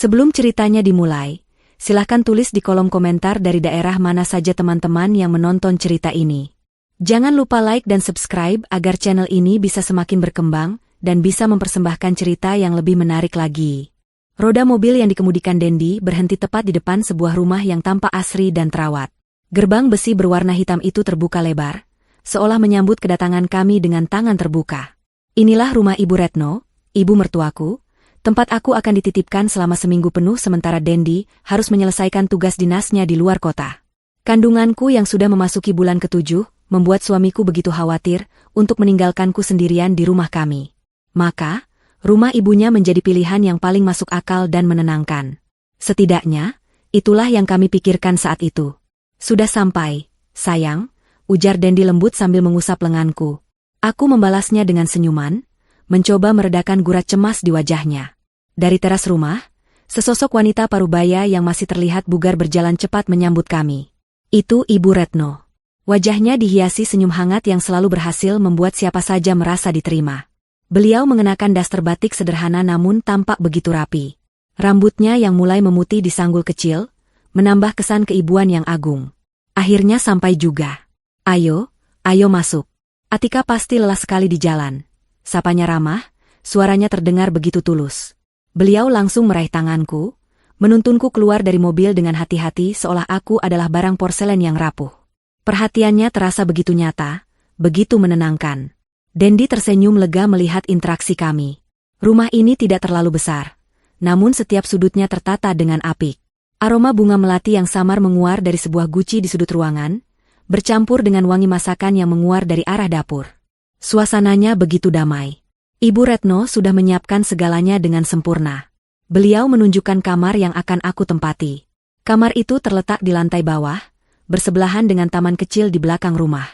Sebelum ceritanya dimulai, silahkan tulis di kolom komentar dari daerah mana saja teman-teman yang menonton cerita ini. Jangan lupa like dan subscribe agar channel ini bisa semakin berkembang dan bisa mempersembahkan cerita yang lebih menarik lagi. Roda mobil yang dikemudikan Dendi berhenti tepat di depan sebuah rumah yang tampak asri dan terawat. Gerbang besi berwarna hitam itu terbuka lebar, seolah menyambut kedatangan kami dengan tangan terbuka. Inilah rumah Ibu Retno, ibu mertuaku, tempat aku akan dititipkan selama seminggu penuh sementara Dendi harus menyelesaikan tugas dinasnya di luar kota. Kandunganku yang sudah memasuki bulan ke-7 membuat suamiku begitu khawatir untuk meninggalkanku sendirian di rumah kami. Maka, rumah ibunya menjadi pilihan yang paling masuk akal dan menenangkan. Setidaknya, itulah yang kami pikirkan saat itu. Sudah sampai, sayang, ujar Dendi lembut sambil mengusap lenganku. Aku membalasnya dengan senyuman, mencoba meredakan gurat cemas di wajahnya. Dari teras rumah, sesosok wanita parubaya yang masih terlihat bugar berjalan cepat menyambut kami. Itu Ibu Retno. Wajahnya dihiasi senyum hangat yang selalu berhasil membuat siapa saja merasa diterima. Beliau mengenakan daster batik sederhana namun tampak begitu rapi. Rambutnya yang mulai memutih disanggul kecil, menambah kesan keibuan yang agung. Akhirnya sampai juga. Ayo masuk. Atika pasti lelah sekali di jalan. Sapanya ramah, suaranya terdengar begitu tulus. Beliau langsung meraih tanganku, menuntunku keluar dari mobil dengan hati-hati seolah aku adalah barang porselen yang rapuh. Perhatiannya terasa begitu nyata, begitu menenangkan. Dendi tersenyum lega melihat interaksi kami. Rumah ini tidak terlalu besar, namun setiap sudutnya tertata dengan apik. Aroma bunga melati yang samar menguar dari sebuah guci di sudut ruangan, bercampur dengan wangi masakan yang menguar dari arah dapur. Suasananya begitu damai. Ibu Retno sudah menyiapkan segalanya dengan sempurna. Beliau menunjukkan kamar yang akan aku tempati. Kamar itu terletak di lantai bawah, bersebelahan dengan taman kecil di belakang rumah.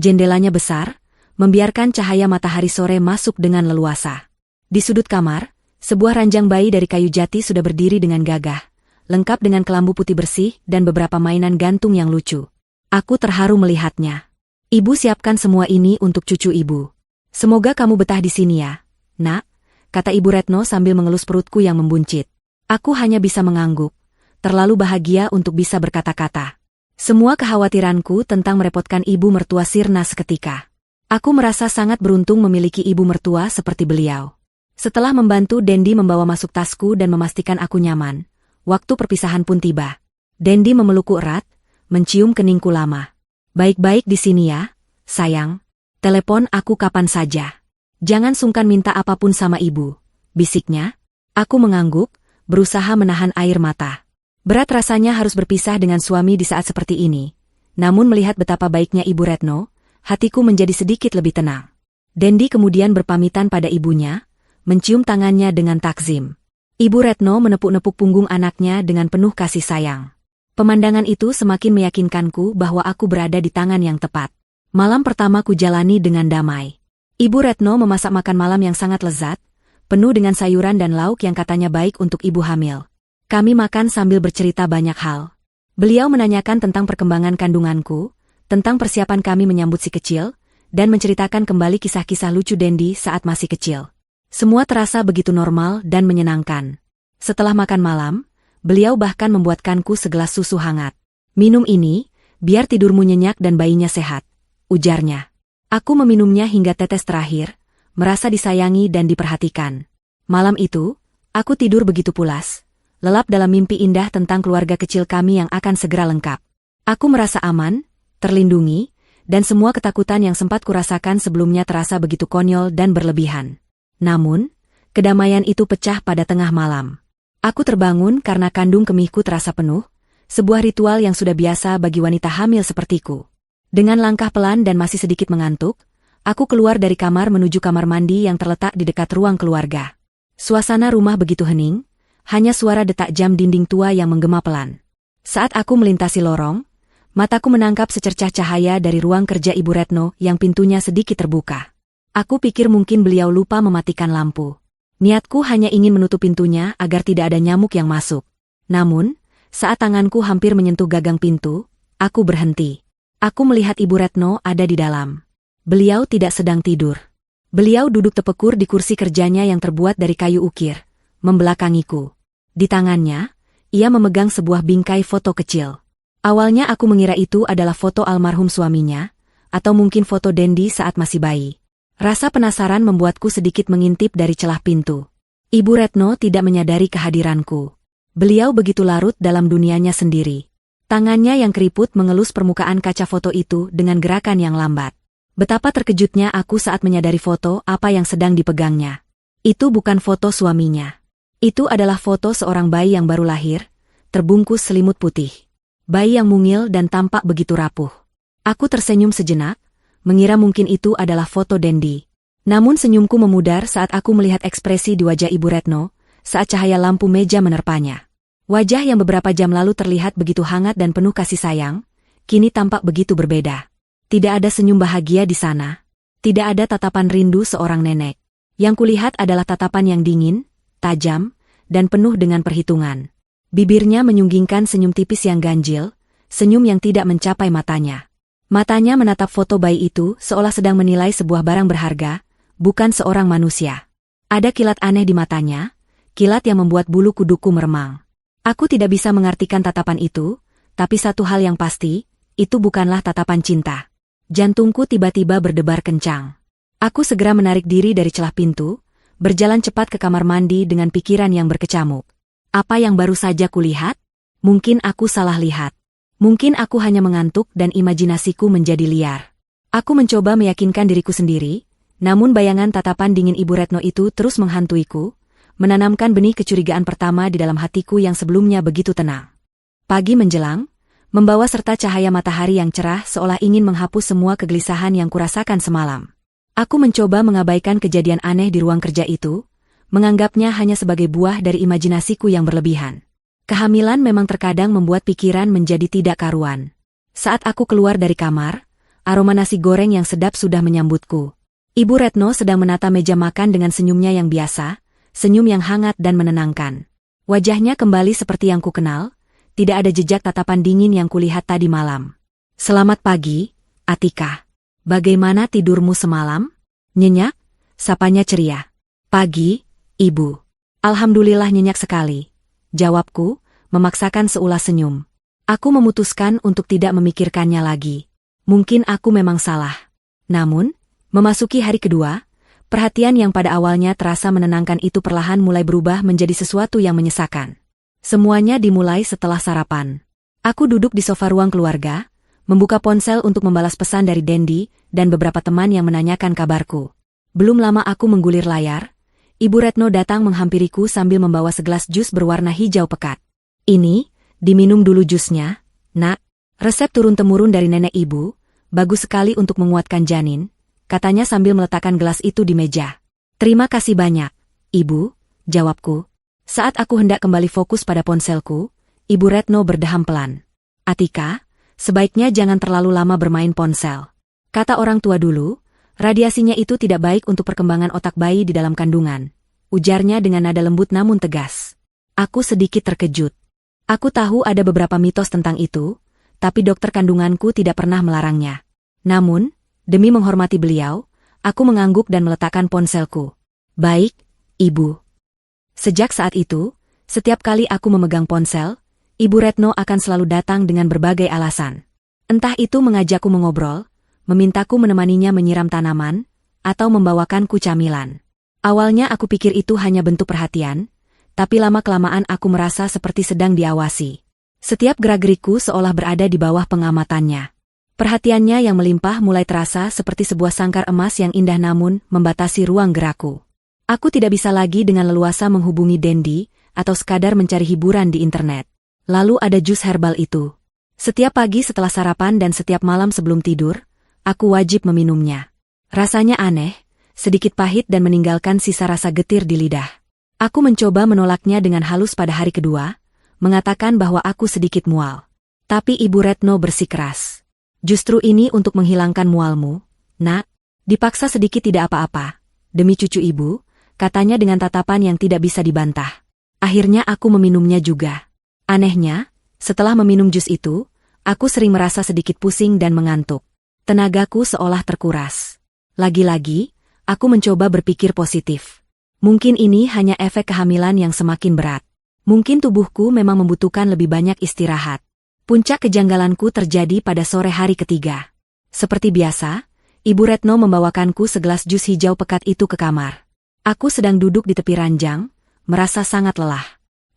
Jendelanya besar, membiarkan cahaya matahari sore masuk dengan leluasa. Di sudut kamar, sebuah ranjang bayi dari kayu jati sudah berdiri dengan gagah, lengkap dengan kelambu putih bersih dan beberapa mainan gantung yang lucu. Aku terharu melihatnya. Ibu siapkan semua ini untuk cucu ibu. Semoga kamu betah di sini ya, nak, kata Ibu Retno sambil mengelus perutku yang membuncit. Aku hanya bisa mengangguk, terlalu bahagia untuk bisa berkata-kata. Semua kekhawatiranku tentang merepotkan ibu mertua sirna seketika. Aku merasa sangat beruntung memiliki ibu mertua seperti beliau. Setelah membantu Dendi membawa masuk tasku dan memastikan aku nyaman, waktu perpisahan pun tiba. Dendi memelukku erat, mencium keningku lama. Baik-baik di sini ya, sayang. Telepon aku kapan saja. Jangan sungkan minta apapun sama ibu, bisiknya. Aku mengangguk, berusaha menahan air mata. Berat rasanya harus berpisah dengan suami di saat seperti ini. Namun melihat betapa baiknya Ibu Retno, hatiku menjadi sedikit lebih tenang. Dendi kemudian berpamitan pada ibunya, mencium tangannya dengan takzim. Ibu Retno menepuk-nepuk punggung anaknya dengan penuh kasih sayang. Pemandangan itu semakin meyakinkanku bahwa aku berada di tangan yang tepat. Malam pertama ku jalani dengan damai. Ibu Retno memasak makan malam yang sangat lezat, penuh dengan sayuran dan lauk yang katanya baik untuk ibu hamil. Kami makan sambil bercerita banyak hal. Beliau menanyakan tentang perkembangan kandunganku, tentang persiapan kami menyambut si kecil, dan menceritakan kembali kisah-kisah lucu Dendi saat masih kecil. Semua terasa begitu normal dan menyenangkan. Setelah makan malam, beliau bahkan membuatkanku segelas susu hangat. Minum ini, biar tidurmu nyenyak dan bayinya sehat, ujarnya. Aku meminumnya hingga tetes terakhir, merasa disayangi dan diperhatikan. Malam itu, aku tidur begitu pulas, lelap dalam mimpi indah tentang keluarga kecil kami yang akan segera lengkap. Aku merasa aman, terlindungi, dan semua ketakutan yang sempat kurasakan sebelumnya terasa begitu konyol dan berlebihan. Namun, kedamaian itu pecah pada tengah malam. Aku terbangun karena kandung kemihku terasa penuh, sebuah ritual yang sudah biasa bagi wanita hamil sepertiku. Dengan langkah pelan dan masih sedikit mengantuk, aku keluar dari kamar menuju kamar mandi yang terletak di dekat ruang keluarga. Suasana rumah begitu hening, hanya suara detak jam dinding tua yang menggema pelan. Saat aku melintasi lorong, mataku menangkap secercah cahaya dari ruang kerja Ibu Retno yang pintunya sedikit terbuka. Aku pikir mungkin beliau lupa mematikan lampu. Niatku hanya ingin menutup pintunya agar tidak ada nyamuk yang masuk. Namun, saat tanganku hampir menyentuh gagang pintu, aku berhenti. Aku melihat Ibu Retno ada di dalam. Beliau tidak sedang tidur. Beliau duduk tepekur di kursi kerjanya yang terbuat dari kayu ukir, membelakangiku. Di tangannya, ia memegang sebuah bingkai foto kecil. Awalnya aku mengira itu adalah foto almarhum suaminya, atau mungkin foto Dendi saat masih bayi. Rasa penasaran membuatku sedikit mengintip dari celah pintu. Ibu Retno tidak menyadari kehadiranku. Beliau begitu larut dalam dunianya sendiri. Tangannya yang keriput mengelus permukaan kaca foto itu dengan gerakan yang lambat. Betapa terkejutnya aku saat menyadari foto apa yang sedang dipegangnya. Itu bukan foto suaminya. Itu adalah foto seorang bayi yang baru lahir, terbungkus selimut putih. Bayi yang mungil dan tampak begitu rapuh. Aku tersenyum sejenak, mengira mungkin itu adalah foto Dendi. Namun senyumku memudar saat aku melihat ekspresi di wajah Ibu Retno, saat cahaya lampu meja menerpanya. Wajah yang beberapa jam lalu terlihat begitu hangat dan penuh kasih sayang, kini tampak begitu berbeda. Tidak ada senyum bahagia di sana. Tidak ada tatapan rindu seorang nenek. Yang kulihat adalah tatapan yang dingin, tajam, dan penuh dengan perhitungan. Bibirnya menyunggingkan senyum tipis yang ganjil, senyum yang tidak mencapai matanya. Matanya menatap foto bayi itu seolah sedang menilai sebuah barang berharga, bukan seorang manusia. Ada kilat aneh di matanya, kilat yang membuat bulu kuduku meremang. Aku tidak bisa mengartikan tatapan itu, tapi satu hal yang pasti, itu bukanlah tatapan cinta. Jantungku tiba-tiba berdebar kencang. Aku segera menarik diri dari celah pintu, berjalan cepat ke kamar mandi dengan pikiran yang berkecamuk. Apa yang baru saja kulihat? Mungkin aku salah lihat. Mungkin aku hanya mengantuk dan imajinasiku menjadi liar. Aku mencoba meyakinkan diriku sendiri, namun bayangan tatapan dingin Ibu Retno itu terus menghantuiku, menanamkan benih kecurigaan pertama di dalam hatiku yang sebelumnya begitu tenang. Pagi menjelang, membawa serta cahaya matahari yang cerah seolah ingin menghapus semua kegelisahan yang kurasakan semalam. Aku mencoba mengabaikan kejadian aneh di ruang kerja itu, menganggapnya hanya sebagai buah dari imajinasiku yang berlebihan. Kehamilan memang terkadang membuat pikiran menjadi tidak karuan. Saat aku keluar dari kamar, aroma nasi goreng yang sedap sudah menyambutku. Ibu Retno sedang menata meja makan dengan senyumnya yang biasa, senyum yang hangat dan menenangkan. Wajahnya kembali seperti yang kukenal, tidak ada jejak tatapan dingin yang kulihat tadi malam. "Selamat pagi, Atika. Bagaimana tidurmu semalam?" "Nyenyak," sapanya ceria. "Pagi, Ibu." "Alhamdulillah nyenyak sekali," jawabku, memaksakan seulas senyum. Aku memutuskan untuk tidak memikirkannya lagi. Mungkin aku memang salah. Namun, memasuki hari kedua, perhatian yang pada awalnya terasa menenangkan itu perlahan mulai berubah menjadi sesuatu yang menyesakan. Semuanya dimulai setelah sarapan. Aku duduk di sofa ruang keluarga, membuka ponsel untuk membalas pesan dari Dendi dan beberapa teman yang menanyakan kabarku. Belum lama aku menggulir layar, Ibu Retno datang menghampiriku sambil membawa segelas jus berwarna hijau pekat. "Ini, diminum dulu jusnya, Nak. Resep turun-temurun dari nenek ibu, bagus sekali untuk menguatkan janin," katanya sambil meletakkan gelas itu di meja. "Terima kasih banyak, Ibu," jawabku. Saat aku hendak kembali fokus pada ponselku, Ibu Retno berdeham pelan. "Atika, sebaiknya jangan terlalu lama bermain ponsel. Kata orang tua dulu, radiasinya itu tidak baik untuk perkembangan otak bayi di dalam kandungan," ujarnya dengan nada lembut namun tegas. Aku sedikit terkejut. Aku tahu ada beberapa mitos tentang itu, tapi dokter kandunganku tidak pernah melarangnya. Namun, demi menghormati beliau, aku mengangguk dan meletakkan ponselku. "Baik, Ibu." Sejak saat itu, setiap kali aku memegang ponsel, Ibu Retno akan selalu datang dengan berbagai alasan. Entah itu mengajakku mengobrol, memintaku menemaninya menyiram tanaman, atau membawakanku camilan. Awalnya aku pikir itu hanya bentuk perhatian, tapi lama-kelamaan aku merasa seperti sedang diawasi. Setiap gerak-gerikku seolah berada di bawah pengamatannya. Perhatiannya yang melimpah mulai terasa seperti sebuah sangkar emas yang indah namun membatasi ruang gerakku. Aku tidak bisa lagi dengan leluasa menghubungi Dendi, atau sekadar mencari hiburan di internet. Lalu ada jus herbal itu. Setiap pagi setelah sarapan dan setiap malam sebelum tidur, aku wajib meminumnya. Rasanya aneh, sedikit pahit dan meninggalkan sisa rasa getir di lidah. Aku mencoba menolaknya dengan halus pada hari kedua, mengatakan bahwa aku sedikit mual. Tapi Ibu Retno bersikeras. "Justru ini untuk menghilangkan mualmu, Nak." Dipaksa sedikit tidak apa-apa. "Demi cucu Ibu," katanya dengan tatapan yang tidak bisa dibantah. Akhirnya aku meminumnya juga. Anehnya, setelah meminum jus itu, aku sering merasa sedikit pusing dan mengantuk. Tenagaku seolah terkuras. Lagi-lagi, aku mencoba berpikir positif. Mungkin ini hanya efek kehamilan yang semakin berat. Mungkin tubuhku memang membutuhkan lebih banyak istirahat. Puncak kejanggalanku terjadi pada sore hari ketiga. Seperti biasa, Ibu Retno membawakanku segelas jus hijau pekat itu ke kamar. Aku sedang duduk di tepi ranjang, merasa sangat lelah.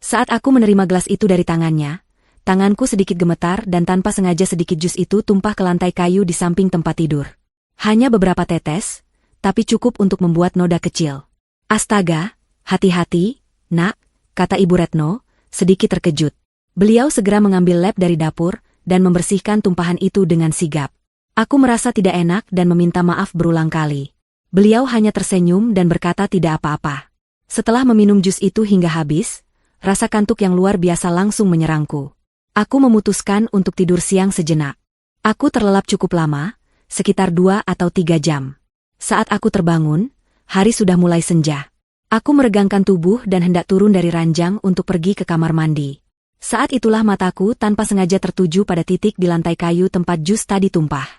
Saat aku menerima gelas itu dari tangannya, tanganku sedikit gemetar dan tanpa sengaja sedikit jus itu tumpah ke lantai kayu di samping tempat tidur. Hanya beberapa tetes, tapi cukup untuk membuat noda kecil. Astaga, hati-hati, nak, kata Ibu Retno, sedikit terkejut. Beliau segera mengambil lap dari dapur dan membersihkan tumpahan itu dengan sigap. Aku merasa tidak enak dan meminta maaf berulang kali. Beliau hanya tersenyum dan berkata tidak apa-apa. Setelah meminum jus itu hingga habis, rasa kantuk yang luar biasa langsung menyerangku. Aku memutuskan untuk tidur siang sejenak. Aku terlelap cukup lama, sekitar 2 atau 3 jam. Saat aku terbangun, hari sudah mulai senja. Aku meregangkan tubuh dan hendak turun dari ranjang untuk pergi ke kamar mandi. Saat itulah mataku tanpa sengaja tertuju pada titik di lantai kayu tempat jus tadi tumpah.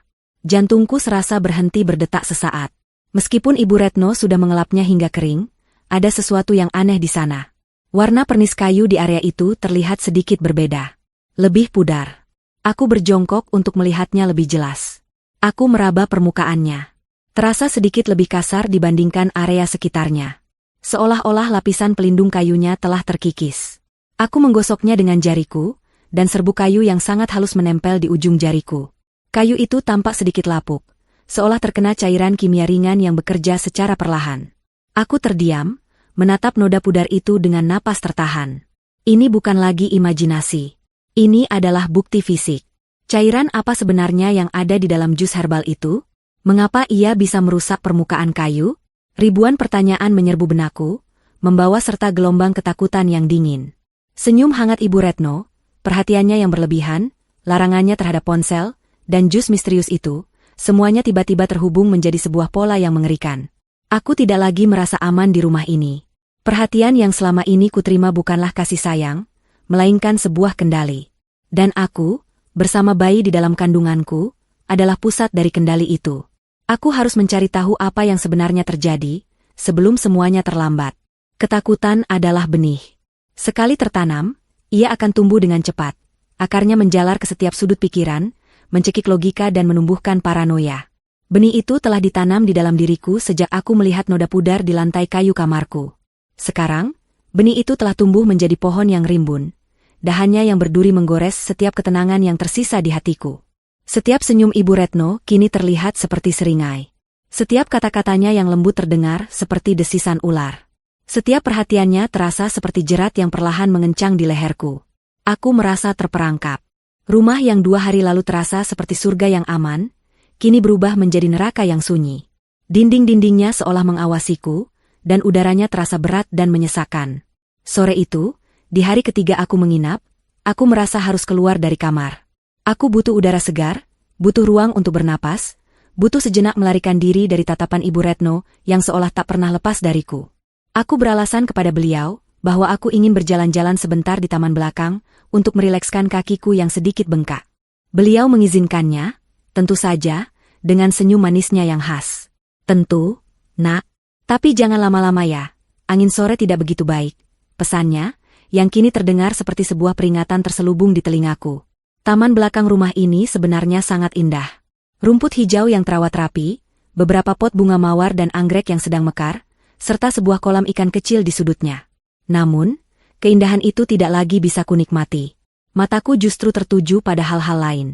Jantungku serasa berhenti berdetak sesaat. Meskipun Ibu Retno sudah mengelapnya hingga kering, ada sesuatu yang aneh di sana. Warna pernis kayu di area itu terlihat sedikit berbeda. Lebih pudar. Aku berjongkok untuk melihatnya lebih jelas. Aku meraba permukaannya. Terasa sedikit lebih kasar dibandingkan area sekitarnya. Seolah-olah lapisan pelindung kayunya telah terkikis. Aku menggosoknya dengan jariku, dan serbuk kayu yang sangat halus menempel di ujung jariku. Kayu itu tampak sedikit lapuk, seolah terkena cairan kimia ringan yang bekerja secara perlahan. Aku terdiam, menatap noda pudar itu dengan napas tertahan. Ini bukan lagi imajinasi. Ini adalah bukti fisik. Cairan apa sebenarnya yang ada di dalam jus herbal itu? Mengapa ia bisa merusak permukaan kayu? Ribuan pertanyaan menyerbu benakku, membawa serta gelombang ketakutan yang dingin. Senyum hangat Ibu Retno, perhatiannya yang berlebihan, larangannya terhadap ponsel, dan jus misterius itu, semuanya tiba-tiba terhubung menjadi sebuah pola yang mengerikan. Aku tidak lagi merasa aman di rumah ini. Perhatian yang selama ini kuterima bukanlah kasih sayang, melainkan sebuah kendali. Dan aku, bersama bayi di dalam kandunganku, adalah pusat dari kendali itu. Aku harus mencari tahu apa yang sebenarnya terjadi, sebelum semuanya terlambat. Ketakutan adalah benih. Sekali tertanam, ia akan tumbuh dengan cepat. Akarnya menjalar ke setiap sudut pikiran, mencekik logika dan menumbuhkan paranoia. Benih itu telah ditanam di dalam diriku sejak aku melihat noda pudar di lantai kayu kamarku. Sekarang, benih itu telah tumbuh menjadi pohon yang rimbun. Dahannya yang berduri menggores setiap ketenangan yang tersisa di hatiku. Setiap senyum Ibu Retno kini terlihat seperti seringai. Setiap kata-katanya yang lembut terdengar seperti desisan ular. Setiap perhatiannya terasa seperti jerat yang perlahan mengencang di leherku. Aku merasa terperangkap. Rumah yang 2 hari lalu terasa seperti surga yang aman, kini berubah menjadi neraka yang sunyi. Dinding-dindingnya seolah mengawasiku, dan udaranya terasa berat dan menyesakan. Sore itu, di hari ketiga aku menginap, aku merasa harus keluar dari kamar. Aku butuh udara segar, butuh ruang untuk bernapas, butuh sejenak melarikan diri dari tatapan Ibu Retno yang seolah tak pernah lepas dariku. Aku beralasan kepada beliau bahwa aku ingin berjalan-jalan sebentar di taman belakang untuk merilekskan kakiku yang sedikit bengkak. Beliau mengizinkannya, tentu saja, dengan senyum manisnya yang khas. Tentu, nak, tapi jangan lama-lama ya, angin sore tidak begitu baik. Pesannya, yang kini terdengar seperti sebuah peringatan terselubung di telingaku. Taman belakang rumah ini sebenarnya sangat indah. Rumput hijau yang terawat rapi, beberapa pot bunga mawar dan anggrek yang sedang mekar, serta sebuah kolam ikan kecil di sudutnya. Namun, keindahan itu tidak lagi bisa kunikmati. Mataku justru tertuju pada hal-hal lain.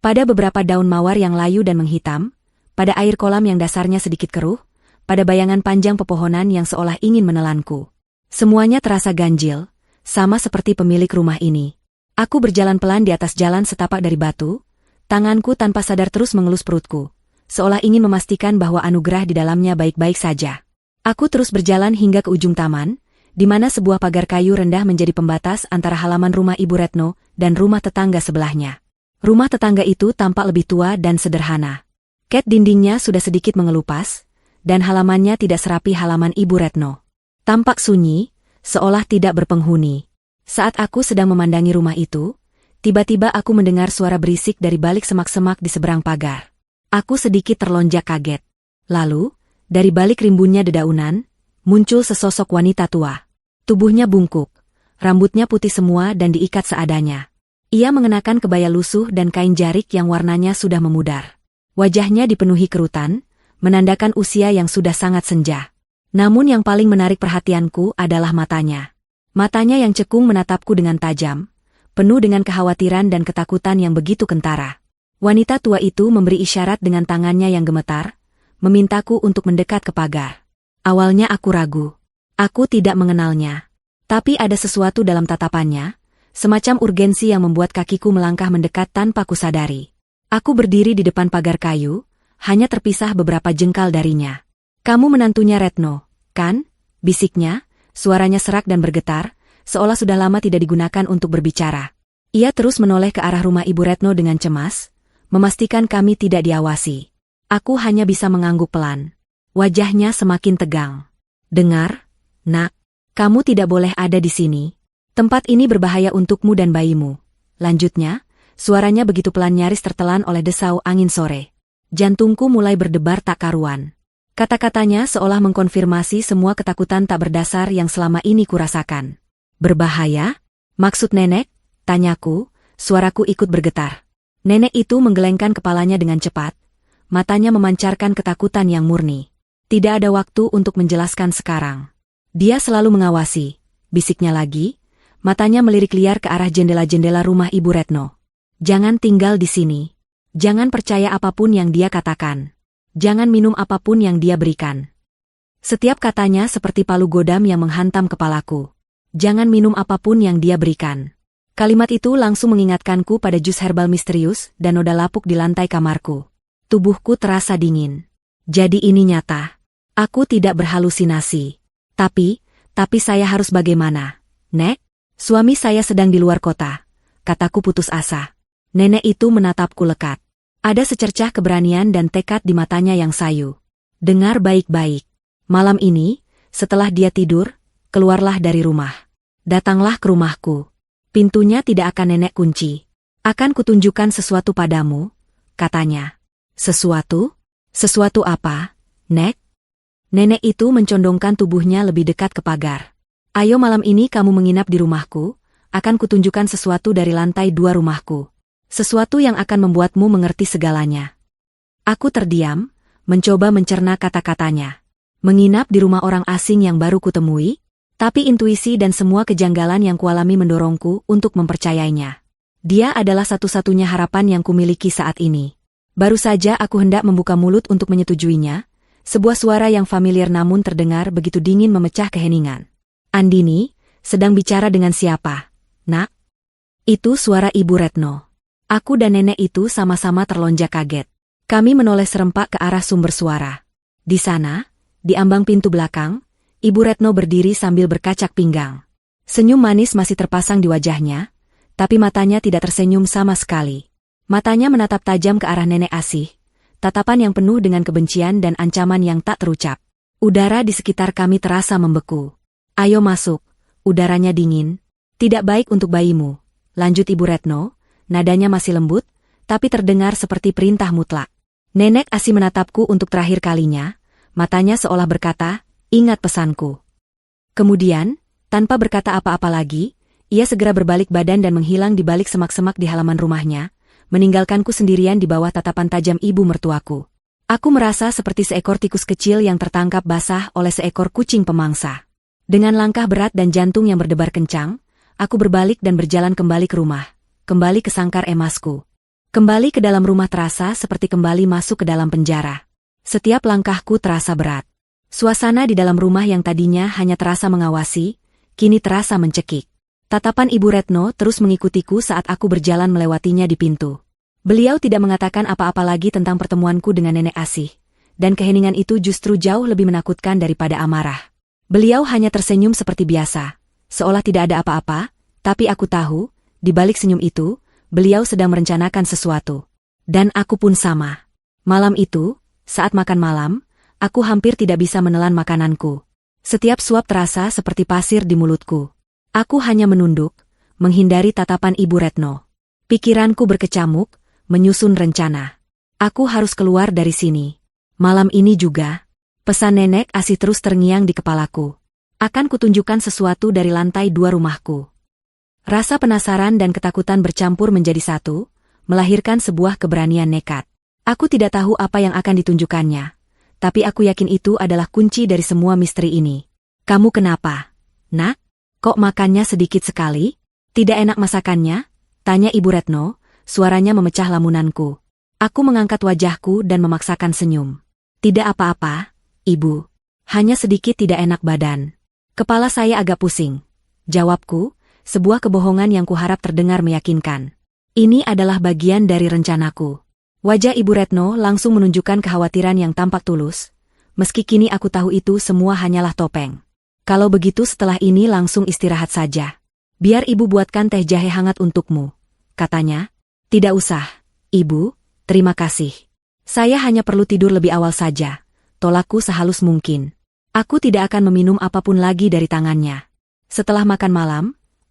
Pada beberapa daun mawar yang layu dan menghitam, pada air kolam yang dasarnya sedikit keruh, pada bayangan panjang pepohonan yang seolah ingin menelanku. Semuanya terasa ganjil, sama seperti pemilik rumah ini. Aku berjalan pelan di atas jalan setapak dari batu, tanganku tanpa sadar terus mengelus perutku, seolah ingin memastikan bahwa anugerah di dalamnya baik-baik saja. Aku terus berjalan hingga ke ujung taman, di mana sebuah pagar kayu rendah menjadi pembatas antara halaman rumah Ibu Retno dan rumah tetangga sebelahnya. Rumah tetangga itu tampak lebih tua dan sederhana. Ket dindingnya sudah sedikit mengelupas, dan halamannya tidak serapi halaman Ibu Retno. Tampak sunyi, seolah tidak berpenghuni. Saat aku sedang memandangi rumah itu, tiba-tiba aku mendengar suara berisik dari balik semak-semak di seberang pagar. Aku sedikit terlonjak kaget. Lalu, dari balik rimbunnya dedaunan, muncul sesosok wanita tua. Tubuhnya bungkuk, Rambutnya putih semua dan diikat seadanya. Ia mengenakan kebaya lusuh dan kain jarik yang warnanya sudah memudar. Wajahnya dipenuhi kerutan, menandakan usia yang sudah sangat senja. Namun yang paling menarik perhatianku adalah matanya. Matanya yang cekung menatapku dengan tajam, penuh dengan kekhawatiran dan ketakutan yang begitu kentara. Wanita tua itu memberi isyarat dengan tangannya yang gemetar, memintaku untuk mendekat ke pagar. Awalnya aku ragu. Aku tidak mengenalnya. Tapi ada sesuatu dalam tatapannya, semacam urgensi yang membuat kakiku melangkah mendekat tanpa kusadari. Aku berdiri di depan pagar kayu, hanya terpisah beberapa jengkal darinya. "Kamu menantunya Retno, kan?" bisiknya, suaranya serak dan bergetar, seolah sudah lama tidak digunakan untuk berbicara. Ia terus menoleh ke arah rumah Ibu Retno dengan cemas, memastikan kami tidak diawasi. Aku hanya bisa mengangguk pelan. Wajahnya semakin tegang. "Dengar, Nak. Kamu tidak boleh ada di sini. Tempat ini berbahaya untukmu dan bayimu." Lanjutnya, suaranya begitu pelan nyaris tertelan oleh desau angin sore. Jantungku mulai berdebar tak karuan. Kata-katanya seolah mengkonfirmasi semua ketakutan tak berdasar yang selama ini kurasakan. "Berbahaya? Maksud nenek?" tanyaku, suaraku ikut bergetar. Nenek itu menggelengkan kepalanya dengan cepat, matanya memancarkan ketakutan yang murni. "Tidak ada waktu untuk menjelaskan sekarang. Dia selalu mengawasi," bisiknya lagi, matanya melirik liar ke arah jendela-jendela rumah Ibu Retno. "Jangan tinggal di sini. Jangan percaya apapun yang dia katakan. Jangan minum apapun yang dia berikan." Setiap katanya seperti palu godam yang menghantam kepalaku. Jangan minum apapun yang dia berikan. Kalimat itu langsung mengingatkanku pada jus herbal misterius dan noda lapuk di lantai kamarku. Tubuhku terasa dingin. Jadi ini nyata. Aku tidak berhalusinasi. Tapi saya harus bagaimana, Nek? Suami saya sedang di luar kota, kataku putus asa. Nenek itu menatapku lekat. Ada secercah keberanian dan tekad di matanya yang sayu. "Dengar baik-baik. Malam ini, setelah dia tidur, keluarlah dari rumah. Datanglah ke rumahku. Pintunya tidak akan nenek kunci. Akan kutunjukkan sesuatu padamu," katanya. "Sesuatu? Sesuatu apa, Nek?" Nenek itu mencondongkan tubuhnya lebih dekat ke pagar. "Ayo malam ini kamu menginap di rumahku, akan kutunjukkan sesuatu dari lantai 2 rumahku. Sesuatu yang akan membuatmu mengerti segalanya." Aku terdiam, mencoba mencerna kata-katanya. Menginap di rumah orang asing yang baru kutemui, tapi intuisi dan semua kejanggalan yang kualami mendorongku untuk mempercayainya. Dia adalah satu-satunya harapan yang kumiliki saat ini. Baru saja aku hendak membuka mulut untuk menyetujuinya, sebuah suara yang familiar namun terdengar begitu dingin memecah keheningan. "Andini, sedang bicara dengan siapa, Nak?" Itu suara Ibu Retno. Aku dan nenek itu sama-sama terlonjak kaget. Kami menoleh serempak ke arah sumber suara. Di sana, di ambang pintu belakang, Ibu Retno berdiri sambil berkacak pinggang. Senyum manis masih terpasang di wajahnya, tapi matanya tidak tersenyum sama sekali. Matanya menatap tajam ke arah nenek asih, tatapan yang penuh dengan kebencian dan ancaman yang tak terucap. Udara di sekitar kami terasa membeku. "Ayo masuk, udaranya dingin. Tidak baik untuk bayimu," lanjut Ibu Retno, nadanya masih lembut, tapi terdengar seperti perintah mutlak. Nenek asih menatapku untuk terakhir kalinya, matanya seolah berkata, "Ingat pesanku." Kemudian, tanpa berkata apa-apa lagi, ia segera berbalik badan dan menghilang di balik semak-semak di halaman rumahnya, meninggalkanku sendirian di bawah tatapan tajam ibu mertuaku. Aku merasa seperti seekor tikus kecil yang tertangkap basah oleh seekor kucing pemangsa. Dengan langkah berat dan jantung yang berdebar kencang, aku berbalik dan berjalan kembali ke rumah, kembali ke sangkar emasku. Kembali ke dalam rumah terasa seperti kembali masuk ke dalam penjara. Setiap langkahku terasa berat. Suasana di dalam rumah yang tadinya hanya terasa mengawasi, kini terasa mencekik. Tatapan Ibu Retno terus mengikutiku saat aku berjalan melewatinya di pintu. Beliau tidak mengatakan apa-apa lagi tentang pertemuanku dengan nenek asih, dan keheningan itu justru jauh lebih menakutkan daripada amarah. Beliau hanya tersenyum seperti biasa, seolah tidak ada apa-apa, tapi aku tahu, di balik senyum itu, beliau sedang merencanakan sesuatu. Dan aku pun sama. Malam itu, saat makan malam, aku hampir tidak bisa menelan makananku. Setiap suap terasa seperti pasir di mulutku. Aku hanya menunduk, menghindari tatapan Ibu Retno. Pikiranku berkecamuk, menyusun rencana. Aku harus keluar dari sini. Malam ini juga. Pesan nenek asih terus terngiang di kepalaku. Akan kutunjukkan sesuatu dari lantai 2 rumahku. Rasa penasaran dan ketakutan bercampur menjadi satu, melahirkan sebuah keberanian nekat. Aku tidak tahu apa yang akan ditunjukkannya, tapi aku yakin itu adalah kunci dari semua misteri ini. Kamu kenapa, Nak? Kok makannya sedikit sekali? Tidak enak masakannya? Tanya Ibu Retno, suaranya memecah lamunanku. Aku mengangkat wajahku dan memaksakan senyum. Tidak apa-apa, Ibu. Hanya sedikit tidak enak badan. Kepala saya agak pusing. Jawabku, sebuah kebohongan yang kuharap terdengar meyakinkan. Ini adalah bagian dari rencanaku. Wajah Ibu Retno langsung menunjukkan kekhawatiran yang tampak tulus. Meski kini aku tahu itu semua hanyalah topeng. Kalau begitu setelah ini langsung istirahat saja. Biar Ibu buatkan teh jahe hangat untukmu, katanya. Tidak usah, Ibu, terima kasih. Saya hanya perlu tidur lebih awal saja. Tolakku sehalus mungkin. Aku tidak akan meminum apapun lagi dari tangannya. Setelah makan malam,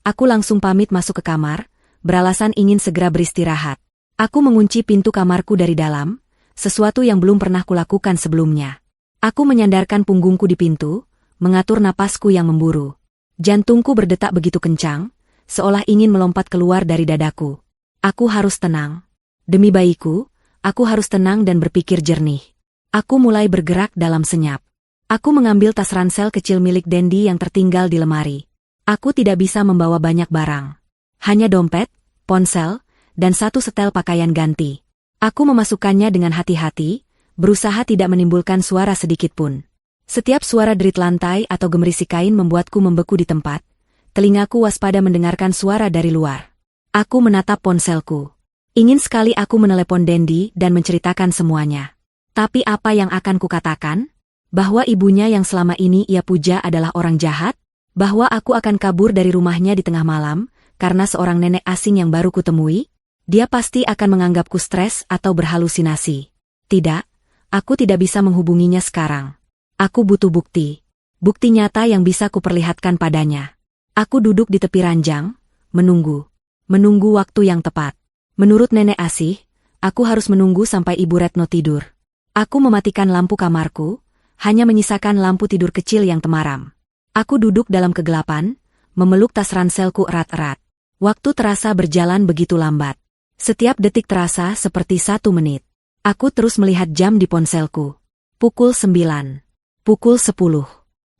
aku langsung pamit masuk ke kamar, beralasan ingin segera beristirahat. Aku mengunci pintu kamarku dari dalam, sesuatu yang belum pernah kulakukan sebelumnya. Aku menyandarkan punggungku di pintu, mengatur napasku yang memburu. Jantungku berdetak begitu kencang, seolah ingin melompat keluar dari dadaku. Aku harus tenang. Demi bayiku, aku harus tenang dan berpikir jernih. Aku mulai bergerak dalam senyap. Aku mengambil tas ransel kecil milik Dendi yang tertinggal di lemari. Aku tidak bisa membawa banyak barang. Hanya dompet, ponsel, dan satu setel pakaian ganti. Aku memasukkannya dengan hati-hati, berusaha tidak menimbulkan suara sedikitpun. Setiap suara derit lantai atau gemerisi kain membuatku membeku di tempat. Telingaku waspada mendengarkan suara dari luar. Aku menatap ponselku. Ingin sekali aku menelepon Dendi dan menceritakan semuanya. Tapi apa yang akan kukatakan? Bahwa ibunya yang selama ini ia puja adalah orang jahat? Bahwa aku akan kabur dari rumahnya di tengah malam, karena seorang nenek asing yang baru kutemui? Dia pasti akan menganggapku stres atau berhalusinasi. Tidak, aku tidak bisa menghubunginya sekarang. Aku butuh bukti. Bukti nyata yang bisa kuperlihatkan padanya. Aku duduk di tepi ranjang, menunggu. Menunggu waktu yang tepat. Menurut nenek asih, aku harus menunggu sampai Ibu Retno tidur. Aku mematikan lampu kamarku, hanya menyisakan lampu tidur kecil yang temaram. Aku duduk dalam kegelapan, memeluk tas ranselku erat-erat. Waktu terasa berjalan begitu lambat. Setiap detik terasa seperti 1 menit. Aku terus melihat jam di ponselku. Pukul 9. Pukul 10.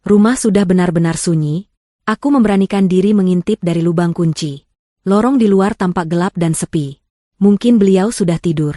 Rumah sudah benar-benar sunyi. Aku memberanikan diri mengintip dari lubang kunci. Lorong di luar tampak gelap dan sepi. Mungkin beliau sudah tidur.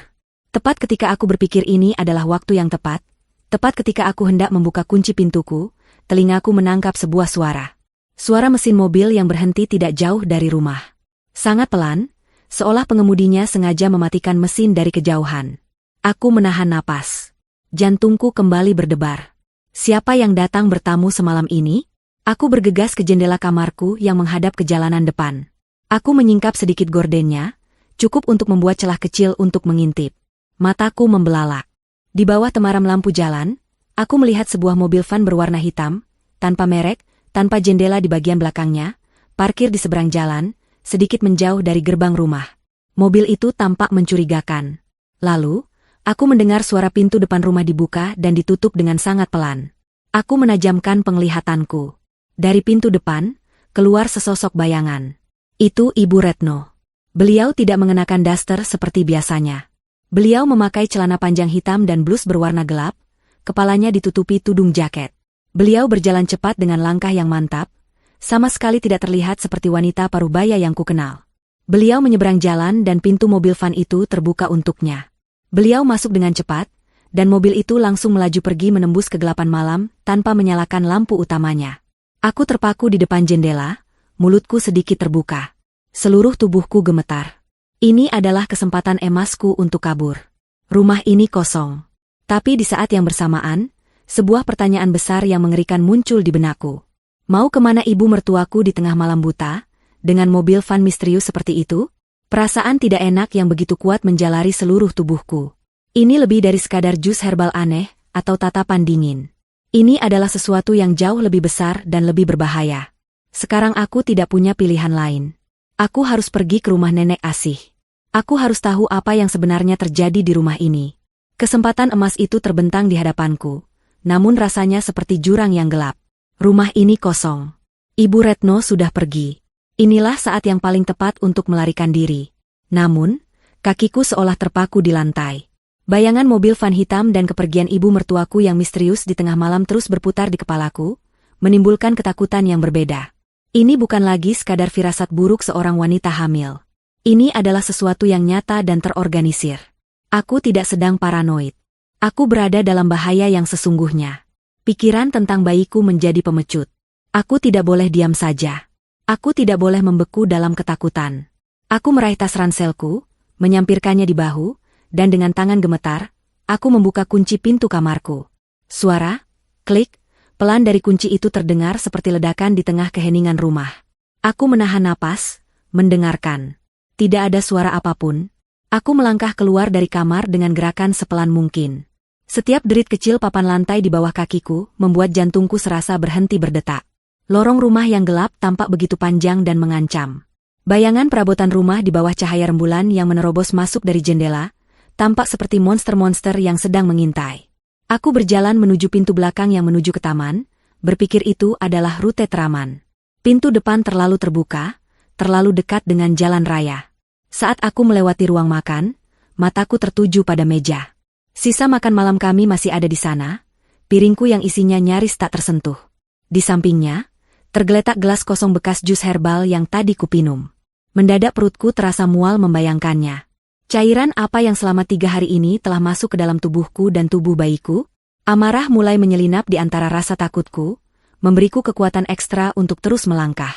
Tepat ketika aku berpikir ini adalah waktu yang tepat, tepat ketika aku hendak membuka kunci pintuku, telingaku menangkap sebuah suara. Suara mesin mobil yang berhenti tidak jauh dari rumah. Sangat pelan, seolah pengemudinya sengaja mematikan mesin dari kejauhan. Aku menahan napas. Jantungku kembali berdebar. Siapa yang datang bertamu semalam ini? Aku bergegas ke jendela kamarku yang menghadap ke jalanan depan. Aku menyingkap sedikit gordennya, cukup untuk membuat celah kecil untuk mengintip. Mataku membelalak. Di bawah temaram lampu jalan, aku melihat sebuah mobil van berwarna hitam, tanpa merek, tanpa jendela di bagian belakangnya, parkir di seberang jalan, sedikit menjauh dari gerbang rumah. Mobil itu tampak mencurigakan. Lalu, aku mendengar suara pintu depan rumah dibuka dan ditutup dengan sangat pelan. Aku menajamkan penglihatanku. Dari pintu depan, keluar sesosok bayangan. Itu Ibu Retno. Beliau tidak mengenakan daster seperti biasanya. Beliau memakai celana panjang hitam dan blus berwarna gelap, kepalanya ditutupi tudung jaket. Beliau berjalan cepat dengan langkah yang mantap, sama sekali tidak terlihat seperti wanita parubaya yang kukenal. Beliau menyeberang jalan dan pintu mobil van itu terbuka untuknya. Beliau masuk dengan cepat, dan mobil itu langsung melaju pergi menembus kegelapan malam tanpa menyalakan lampu utamanya. Aku terpaku di depan jendela, mulutku sedikit terbuka. Seluruh tubuhku gemetar. Ini adalah kesempatan emasku untuk kabur. Rumah ini kosong. Tapi di saat yang bersamaan, sebuah pertanyaan besar yang mengerikan muncul di benakku. Mau kemana ibu mertuaku di tengah malam buta, dengan mobil van misterius seperti itu? Perasaan tidak enak yang begitu kuat menjalari seluruh tubuhku. Ini lebih dari sekadar jus herbal aneh, atau tatapan dingin. Ini adalah sesuatu yang jauh lebih besar dan lebih berbahaya. Sekarang aku tidak punya pilihan lain. Aku harus pergi ke rumah nenek asih. Aku harus tahu apa yang sebenarnya terjadi di rumah ini. Kesempatan emas itu terbentang di hadapanku, namun rasanya seperti jurang yang gelap. Rumah ini kosong. Ibu Retno sudah pergi. Inilah saat yang paling tepat untuk melarikan diri. Namun, kakiku seolah terpaku di lantai. Bayangan mobil van hitam dan kepergian ibu mertuaku yang misterius di tengah malam terus berputar di kepalaku, menimbulkan ketakutan yang berbeda. Ini bukan lagi sekadar firasat buruk seorang wanita hamil. Ini adalah sesuatu yang nyata dan terorganisir. Aku tidak sedang paranoid. Aku berada dalam bahaya yang sesungguhnya. Pikiran tentang bayiku menjadi pemecut. Aku tidak boleh diam saja. Aku tidak boleh membeku dalam ketakutan. Aku meraih tas ranselku, menyampirkannya di bahu, dan dengan tangan gemetar, aku membuka kunci pintu kamarku. Suara, klik, pelan dari kunci itu terdengar seperti ledakan di tengah keheningan rumah. Aku menahan napas, mendengarkan. Tidak ada suara apapun. Aku melangkah keluar dari kamar dengan gerakan sepelan mungkin. Setiap derit kecil papan lantai di bawah kakiku membuat jantungku serasa berhenti berdetak. Lorong rumah yang gelap tampak begitu panjang dan mengancam. Bayangan perabotan rumah di bawah cahaya rembulan yang menerobos masuk dari jendela, tampak seperti monster-monster yang sedang mengintai. Aku berjalan menuju pintu belakang yang menuju ke taman, berpikir itu adalah rute teraman. Pintu depan terlalu terbuka, terlalu dekat dengan jalan raya. Saat aku melewati ruang makan, mataku tertuju pada meja. Sisa makan malam kami masih ada di sana, piringku yang isinya nyaris tak tersentuh. Di sampingnya, tergeletak gelas kosong bekas jus herbal yang tadi kupinum. Mendadak perutku terasa mual membayangkannya. Cairan apa yang selama 3 hari ini telah masuk ke dalam tubuhku dan tubuh bayiku? Amarah mulai menyelinap di antara rasa takutku, memberiku kekuatan ekstra untuk terus melangkah.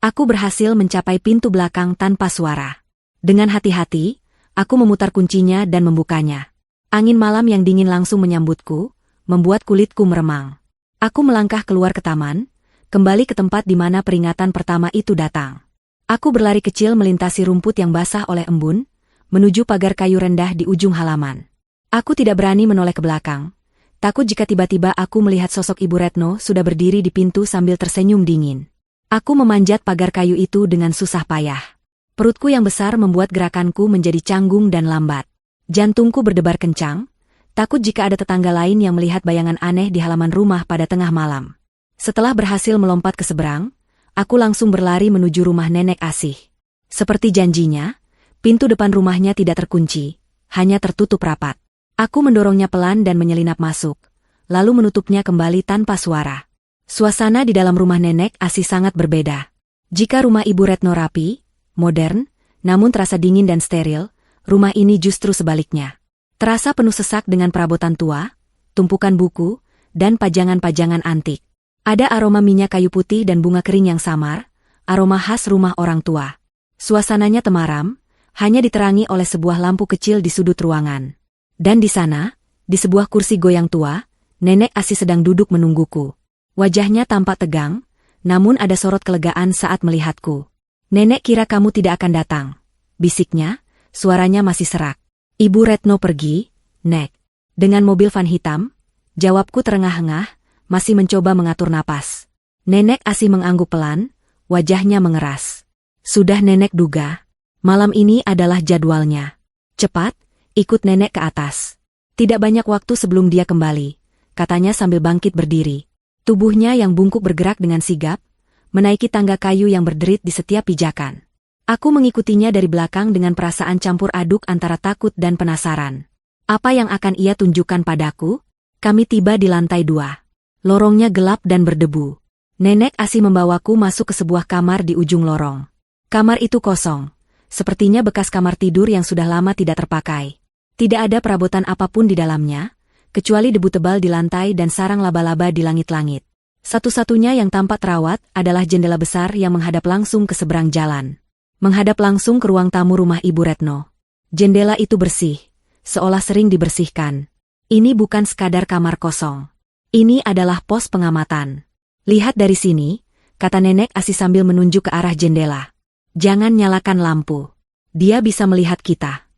Aku berhasil mencapai pintu belakang tanpa suara. Dengan hati-hati, aku memutar kuncinya dan membukanya. Angin malam yang dingin langsung menyambutku, membuat kulitku meremang. Aku melangkah keluar ke taman, kembali ke tempat di mana peringatan pertama itu datang. Aku berlari kecil melintasi rumput yang basah oleh embun, menuju pagar kayu rendah di ujung halaman. Aku tidak berani menoleh ke belakang, takut jika tiba-tiba aku melihat sosok Ibu Retno sudah berdiri di pintu sambil tersenyum dingin. Aku memanjat pagar kayu itu dengan susah payah. Perutku yang besar membuat gerakanku menjadi canggung dan lambat. Jantungku berdebar kencang, takut jika ada tetangga lain yang melihat bayangan aneh di halaman rumah pada tengah malam. Setelah berhasil melompat ke seberang, aku langsung berlari menuju rumah nenek Asih. Seperti janjinya, pintu depan rumahnya tidak terkunci, hanya tertutup rapat. Aku mendorongnya pelan dan menyelinap masuk, lalu menutupnya kembali tanpa suara. Suasana di dalam rumah nenek Asih sangat berbeda. Jika rumah Ibu Retno rapi, modern, namun terasa dingin dan steril, rumah ini justru sebaliknya. Terasa penuh sesak dengan perabotan tua, tumpukan buku, dan pajangan-pajangan antik. Ada aroma minyak kayu putih dan bunga kering yang samar, aroma khas rumah orang tua. Suasananya temaram, hanya diterangi oleh sebuah lampu kecil di sudut ruangan. Dan di sana, di sebuah kursi goyang tua, nenek Asih sedang duduk menungguku. Wajahnya tampak tegang, namun ada sorot kelegaan saat melihatku. "Nenek kira kamu tidak akan datang," bisiknya. Suaranya masih serak. "Ibu Retno pergi, Nek." Dengan mobil van hitam, jawabku terengah-engah, masih mencoba mengatur napas. Nenek Asih mengangguk pelan, wajahnya mengeras. Sudah nenek duga. Malam ini adalah jadwalnya. Cepat, ikut nenek ke atas. Tidak banyak waktu sebelum dia kembali, katanya sambil bangkit berdiri. Tubuhnya yang bungkuk bergerak dengan sigap, menaiki tangga kayu yang berderit di setiap pijakan. Aku mengikutinya dari belakang dengan perasaan campur aduk antara takut dan penasaran. Apa yang akan ia tunjukkan padaku? Kami tiba di lantai 2. Lorongnya gelap dan berdebu. Nenek Asih membawaku masuk ke sebuah kamar di ujung lorong. Kamar itu kosong, sepertinya bekas kamar tidur yang sudah lama tidak terpakai. Tidak ada perabotan apapun di dalamnya, kecuali debu tebal di lantai dan sarang laba-laba di langit-langit. Satu-satunya yang tampak terawat adalah jendela besar yang menghadap langsung ke seberang jalan. Menghadap langsung ke ruang tamu rumah Ibu Retno. Jendela itu bersih, seolah sering dibersihkan. Ini bukan sekadar kamar kosong. Ini adalah pos pengamatan. "Lihat dari sini," kata nenek Asih sambil menunjuk ke arah jendela. "Jangan nyalakan lampu. Dia bisa melihat kita."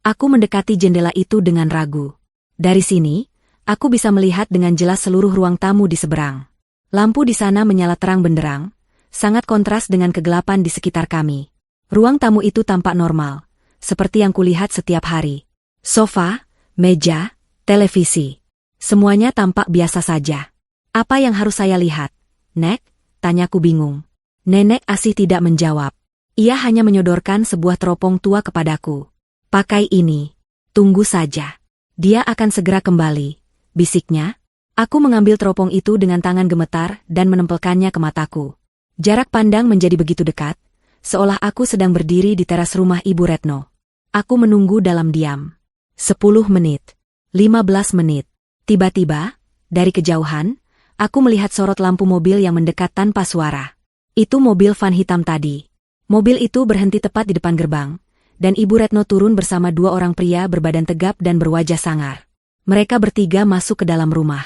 Aku mendekati jendela itu dengan ragu. Dari sini, aku bisa melihat dengan jelas seluruh ruang tamu di seberang. Lampu di sana menyala terang benderang, sangat kontras dengan kegelapan di sekitar kami. Ruang tamu itu tampak normal, seperti yang kulihat setiap hari. Sofa, meja, televisi. Semuanya tampak biasa saja. Apa yang harus saya lihat? Nek? Tanyaku bingung. Nenek Asih tidak menjawab. Ia hanya menyodorkan sebuah teropong tua kepadaku. Pakai ini. Tunggu saja. Dia akan segera kembali, bisiknya. Aku mengambil teropong itu dengan tangan gemetar dan menempelkannya ke mataku. Jarak pandang menjadi begitu dekat, seolah aku sedang berdiri di teras rumah Ibu Retno. Aku menunggu dalam diam. 10 menit. 15 menit. Tiba-tiba, dari kejauhan, aku melihat sorot lampu mobil yang mendekat tanpa suara. Itu mobil van hitam tadi. Mobil itu berhenti tepat di depan gerbang, dan Ibu Retno turun bersama 2 orang pria berbadan tegap dan berwajah sangar. Mereka bertiga masuk ke dalam rumah.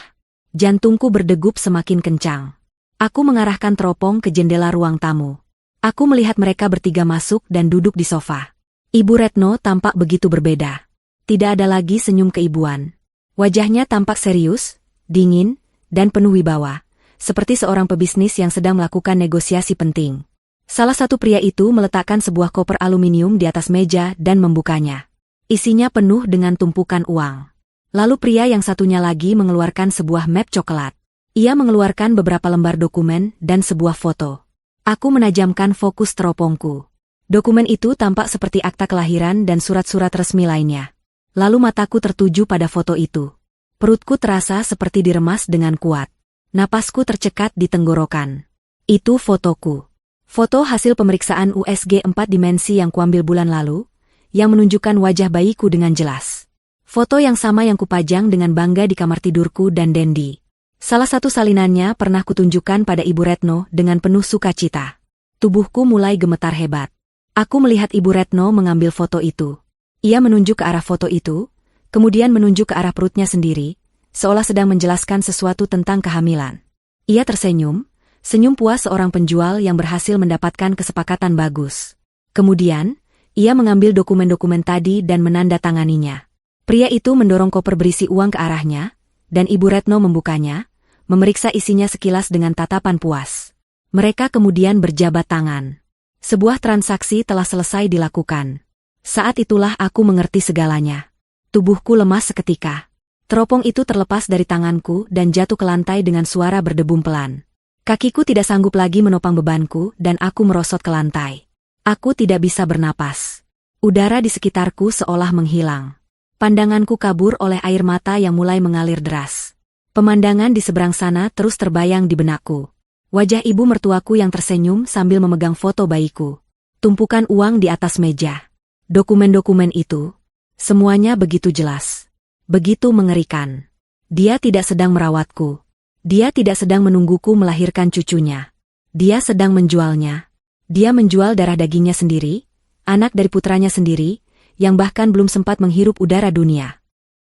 Jantungku berdegup semakin kencang. Aku mengarahkan teropong ke jendela ruang tamu. Aku melihat mereka bertiga masuk dan duduk di sofa. Ibu Retno tampak begitu berbeda. Tidak ada lagi senyum keibuan. Wajahnya tampak serius, dingin, dan penuh wibawa, seperti seorang pebisnis yang sedang melakukan negosiasi penting. Salah satu pria itu meletakkan sebuah koper aluminium di atas meja dan membukanya. Isinya penuh dengan tumpukan uang. Lalu pria yang satunya lagi mengeluarkan sebuah map coklat. Ia mengeluarkan beberapa lembar dokumen dan sebuah foto. Aku menajamkan fokus teropongku. Dokumen itu tampak seperti akta kelahiran dan surat-surat resmi lainnya. Lalu mataku tertuju pada foto itu. Perutku terasa seperti diremas dengan kuat. Napasku tercekat di tenggorokan. Itu fotoku. Foto hasil pemeriksaan USG 4 dimensi yang kuambil bulan lalu, yang menunjukkan wajah bayiku dengan jelas. Foto yang sama yang kupajang dengan bangga di kamar tidurku dan Dendi. Salah satu salinannya pernah kutunjukkan pada Ibu Retno dengan penuh sukacita. Tubuhku mulai gemetar hebat. Aku melihat Ibu Retno mengambil foto itu. Ia menunjuk ke arah foto itu, kemudian menunjuk ke arah perutnya sendiri, seolah sedang menjelaskan sesuatu tentang kehamilan. Ia tersenyum, senyum puas seorang penjual yang berhasil mendapatkan kesepakatan bagus. Kemudian, ia mengambil dokumen-dokumen tadi dan menandatanganinya. Pria itu mendorong koper berisi uang ke arahnya, dan Ibu Retno membukanya, memeriksa isinya sekilas dengan tatapan puas. Mereka kemudian berjabat tangan. Sebuah transaksi telah selesai dilakukan. Saat itulah aku mengerti segalanya. Tubuhku lemas seketika. Teropong itu terlepas dari tanganku dan jatuh ke lantai dengan suara berdebum pelan. Kakiku tidak sanggup lagi menopang bebanku dan aku merosot ke lantai. Aku tidak bisa bernapas. Udara di sekitarku seolah menghilang. Pandanganku kabur oleh air mata yang mulai mengalir deras. Pemandangan di seberang sana terus terbayang di benakku. Wajah ibu mertuaku yang tersenyum sambil memegang foto bayiku. Tumpukan uang di atas meja. Dokumen-dokumen itu, semuanya begitu jelas. Begitu mengerikan. Dia tidak sedang merawatku. Dia tidak sedang menungguku melahirkan cucunya. Dia sedang menjualnya. Dia menjual darah dagingnya sendiri, anak dari putranya sendiri, yang bahkan belum sempat menghirup udara dunia.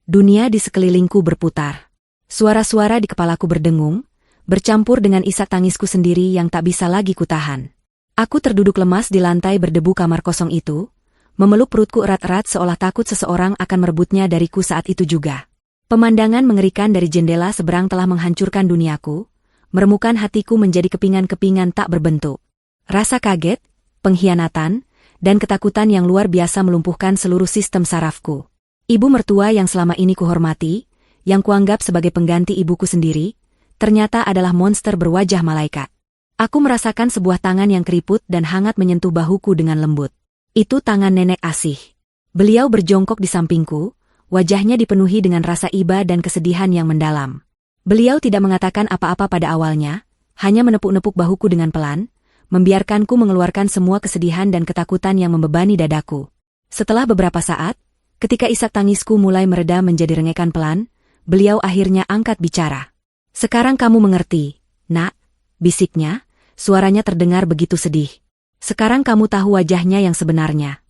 Dunia di sekelilingku berputar. Suara-suara di kepalaku berdengung, bercampur dengan isak tangisku sendiri yang tak bisa lagi kutahan. Aku terduduk lemas di lantai berdebu kamar kosong itu, memeluk perutku erat-erat seolah takut seseorang akan merebutnya dariku saat itu juga. Pemandangan mengerikan dari jendela seberang telah menghancurkan duniaku, meremukan hatiku menjadi kepingan-kepingan tak berbentuk. Rasa kaget, pengkhianatan, dan ketakutan yang luar biasa melumpuhkan seluruh sistem sarafku. Ibu mertua yang selama ini kuhormati, yang kuanggap sebagai pengganti ibuku sendiri, ternyata adalah monster berwajah malaikat. Aku merasakan sebuah tangan yang keriput dan hangat menyentuh bahuku dengan lembut. Itu tangan Nenek Asih. Beliau berjongkok di sampingku, wajahnya dipenuhi dengan rasa iba dan kesedihan yang mendalam. Beliau tidak mengatakan apa-apa pada awalnya, hanya menepuk-nepuk bahuku dengan pelan, membiarkanku mengeluarkan semua kesedihan dan ketakutan yang membebani dadaku. Setelah beberapa saat, ketika isak tangisku mulai mereda menjadi rengekan pelan, beliau akhirnya angkat bicara. "Sekarang kamu mengerti, Nak," bisiknya, suaranya terdengar begitu sedih. "Sekarang kamu tahu wajahnya yang sebenarnya."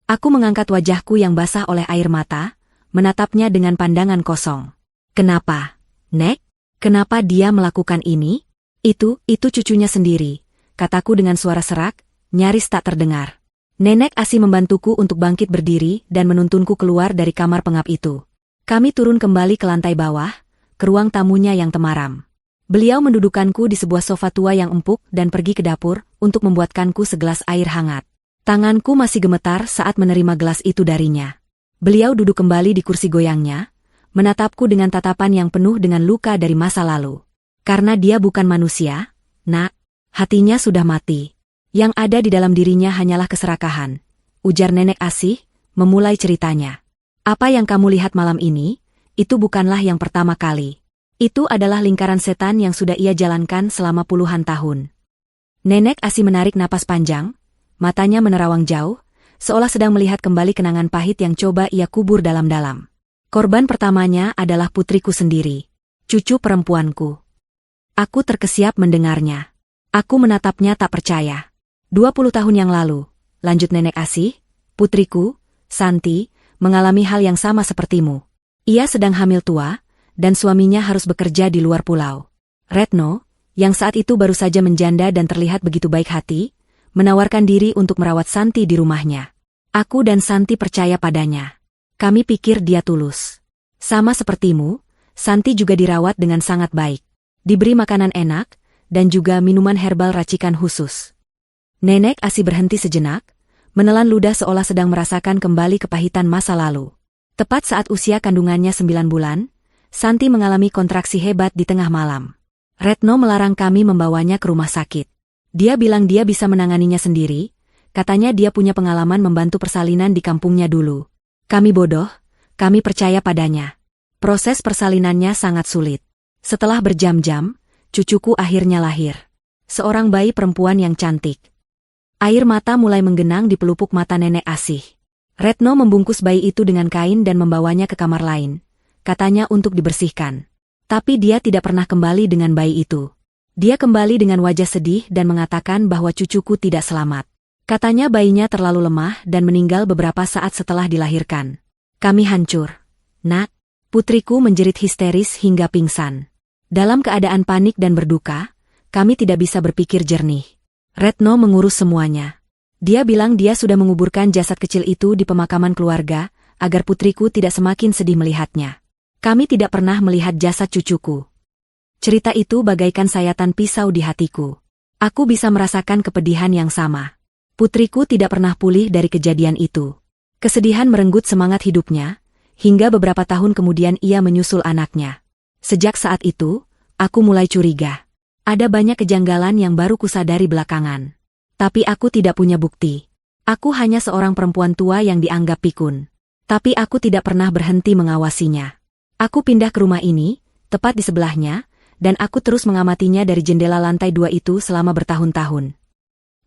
Aku mengangkat wajahku yang basah oleh air mata, menatapnya dengan pandangan kosong. "Kenapa, Nek? Kenapa dia melakukan ini?" Itu cucunya sendiri," kataku dengan suara serak, nyaris tak terdengar. Nenek Asih membantuku untuk bangkit berdiri dan menuntunku keluar dari kamar pengap itu. Kami turun kembali ke lantai bawah, ke ruang tamunya yang temaram. Beliau mendudukanku di sebuah sofa tua yang empuk dan pergi ke dapur untuk membuatkanku segelas air hangat. Tanganku masih gemetar saat menerima gelas itu darinya. Beliau duduk kembali di kursi goyangnya, menatapku dengan tatapan yang penuh dengan luka dari masa lalu. Karena dia bukan manusia, Nak, hatinya sudah mati. Yang ada di dalam dirinya hanyalah keserakahan, ujar Nenek Asih, memulai ceritanya. Apa yang kamu lihat malam ini, itu bukanlah yang pertama kali. Itu adalah lingkaran setan yang sudah ia jalankan selama puluhan tahun. Nenek Asih menarik napas panjang, matanya menerawang jauh, seolah sedang melihat kembali kenangan pahit yang coba ia kubur dalam-dalam. Korban pertamanya adalah putriku sendiri, cucu perempuanku. Aku terkesiap mendengarnya. Aku menatapnya tak percaya. 20 tahun yang lalu, lanjut Nenek Asih, putriku, Santi, mengalami hal yang sama sepertimu. Ia sedang hamil tua, dan suaminya harus bekerja di luar pulau. Retno, yang saat itu baru saja menjanda dan terlihat begitu baik hati, menawarkan diri untuk merawat Santi di rumahnya. Aku dan Santi percaya padanya. Kami pikir dia tulus. Sama sepertimu, Santi juga dirawat dengan sangat baik. Diberi makanan enak, dan juga minuman herbal racikan khusus. Nenek Asih berhenti sejenak, menelan ludah seolah sedang merasakan kembali kepahitan masa lalu. Tepat saat usia kandungannya 9 bulan, Santi mengalami kontraksi hebat di tengah malam. Retno melarang kami membawanya ke rumah sakit. Dia bilang dia bisa menanganinya sendiri, katanya dia punya pengalaman membantu persalinan di kampungnya dulu. Kami bodoh, kami percaya padanya. Proses persalinannya sangat sulit. Setelah berjam-jam, cucuku akhirnya lahir. Seorang bayi perempuan yang cantik. Air mata mulai menggenang di pelupuk mata Nenek Asih. Retno membungkus bayi itu dengan kain dan membawanya ke kamar lain, katanya untuk dibersihkan. Tapi dia tidak pernah kembali dengan bayi itu. Dia kembali dengan wajah sedih dan mengatakan bahwa cucuku tidak selamat. Katanya bayinya terlalu lemah dan meninggal beberapa saat setelah dilahirkan. Kami hancur. Nak, putriku menjerit histeris hingga pingsan. Dalam keadaan panik dan berduka, kami tidak bisa berpikir jernih. Retno mengurus semuanya. Dia bilang dia sudah menguburkan jasad kecil itu di pemakaman keluarga, agar putriku tidak semakin sedih melihatnya. Kami tidak pernah melihat jasad cucuku. Cerita itu bagaikan sayatan pisau di hatiku. Aku bisa merasakan kepedihan yang sama. Putriku tidak pernah pulih dari kejadian itu. Kesedihan merenggut semangat hidupnya, hingga beberapa tahun kemudian ia menyusul anaknya. Sejak saat itu, aku mulai curiga. Ada banyak kejanggalan yang baru kusadari belakangan. Tapi aku tidak punya bukti. Aku hanya seorang perempuan tua yang dianggap pikun. Tapi aku tidak pernah berhenti mengawasinya. Aku pindah ke rumah ini, tepat di sebelahnya, dan aku terus mengamatinya dari jendela lantai 2 itu selama bertahun-tahun.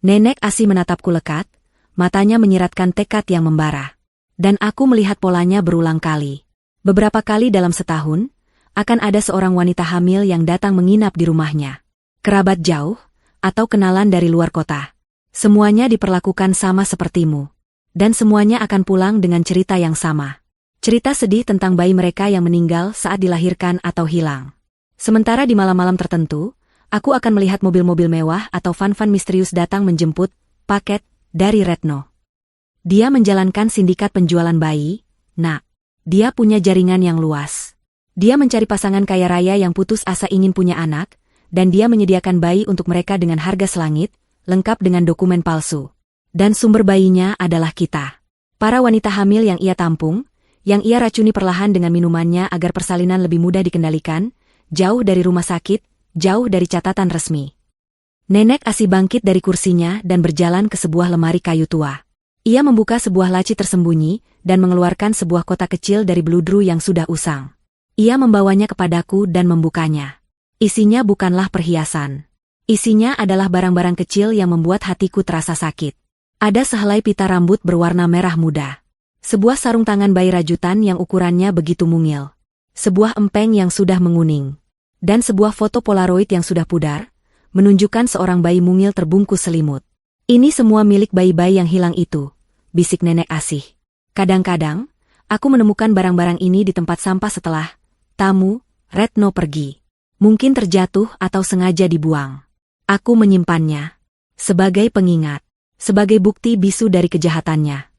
Nenek Asih menatapku lekat, matanya menyiratkan tekad yang membara. Dan aku melihat polanya berulang kali. Beberapa kali dalam setahun, akan ada seorang wanita hamil yang datang menginap di rumahnya. Kerabat jauh, atau kenalan dari luar kota. Semuanya diperlakukan sama sepertimu. Dan semuanya akan pulang dengan cerita yang sama. Cerita sedih tentang bayi mereka yang meninggal saat dilahirkan atau hilang. Sementara di malam-malam tertentu, aku akan melihat mobil-mobil mewah atau van-van misterius datang menjemput paket dari Retno. Dia menjalankan sindikat penjualan bayi. Nak, dia punya jaringan yang luas. Dia mencari pasangan kaya raya yang putus asa ingin punya anak, dan dia menyediakan bayi untuk mereka dengan harga selangit, lengkap dengan dokumen palsu. Dan sumber bayinya adalah kita. Para wanita hamil yang ia tampung, yang ia racuni perlahan dengan minumannya agar persalinan lebih mudah dikendalikan, jauh dari rumah sakit, jauh dari catatan resmi. Nenek Asih bangkit dari kursinya dan berjalan ke sebuah lemari kayu tua. Ia membuka sebuah laci tersembunyi dan mengeluarkan sebuah kotak kecil dari beludru yang sudah usang. Ia membawanya kepadaku dan membukanya. Isinya bukanlah perhiasan. Isinya adalah barang-barang kecil yang membuat hatiku terasa sakit. Ada sehelai pita rambut berwarna merah muda. Sebuah sarung tangan bayi rajutan yang ukurannya begitu mungil. Sebuah empeng yang sudah menguning. Dan sebuah foto polaroid yang sudah pudar, menunjukkan seorang bayi mungil terbungkus selimut. Ini semua milik bayi-bayi yang hilang itu, bisik Nenek Asih. Kadang-kadang, aku menemukan barang-barang ini di tempat sampah setelah tamu Retno pergi. Mungkin terjatuh atau sengaja dibuang. Aku menyimpannya. Sebagai pengingat. Sebagai bukti bisu dari kejahatannya.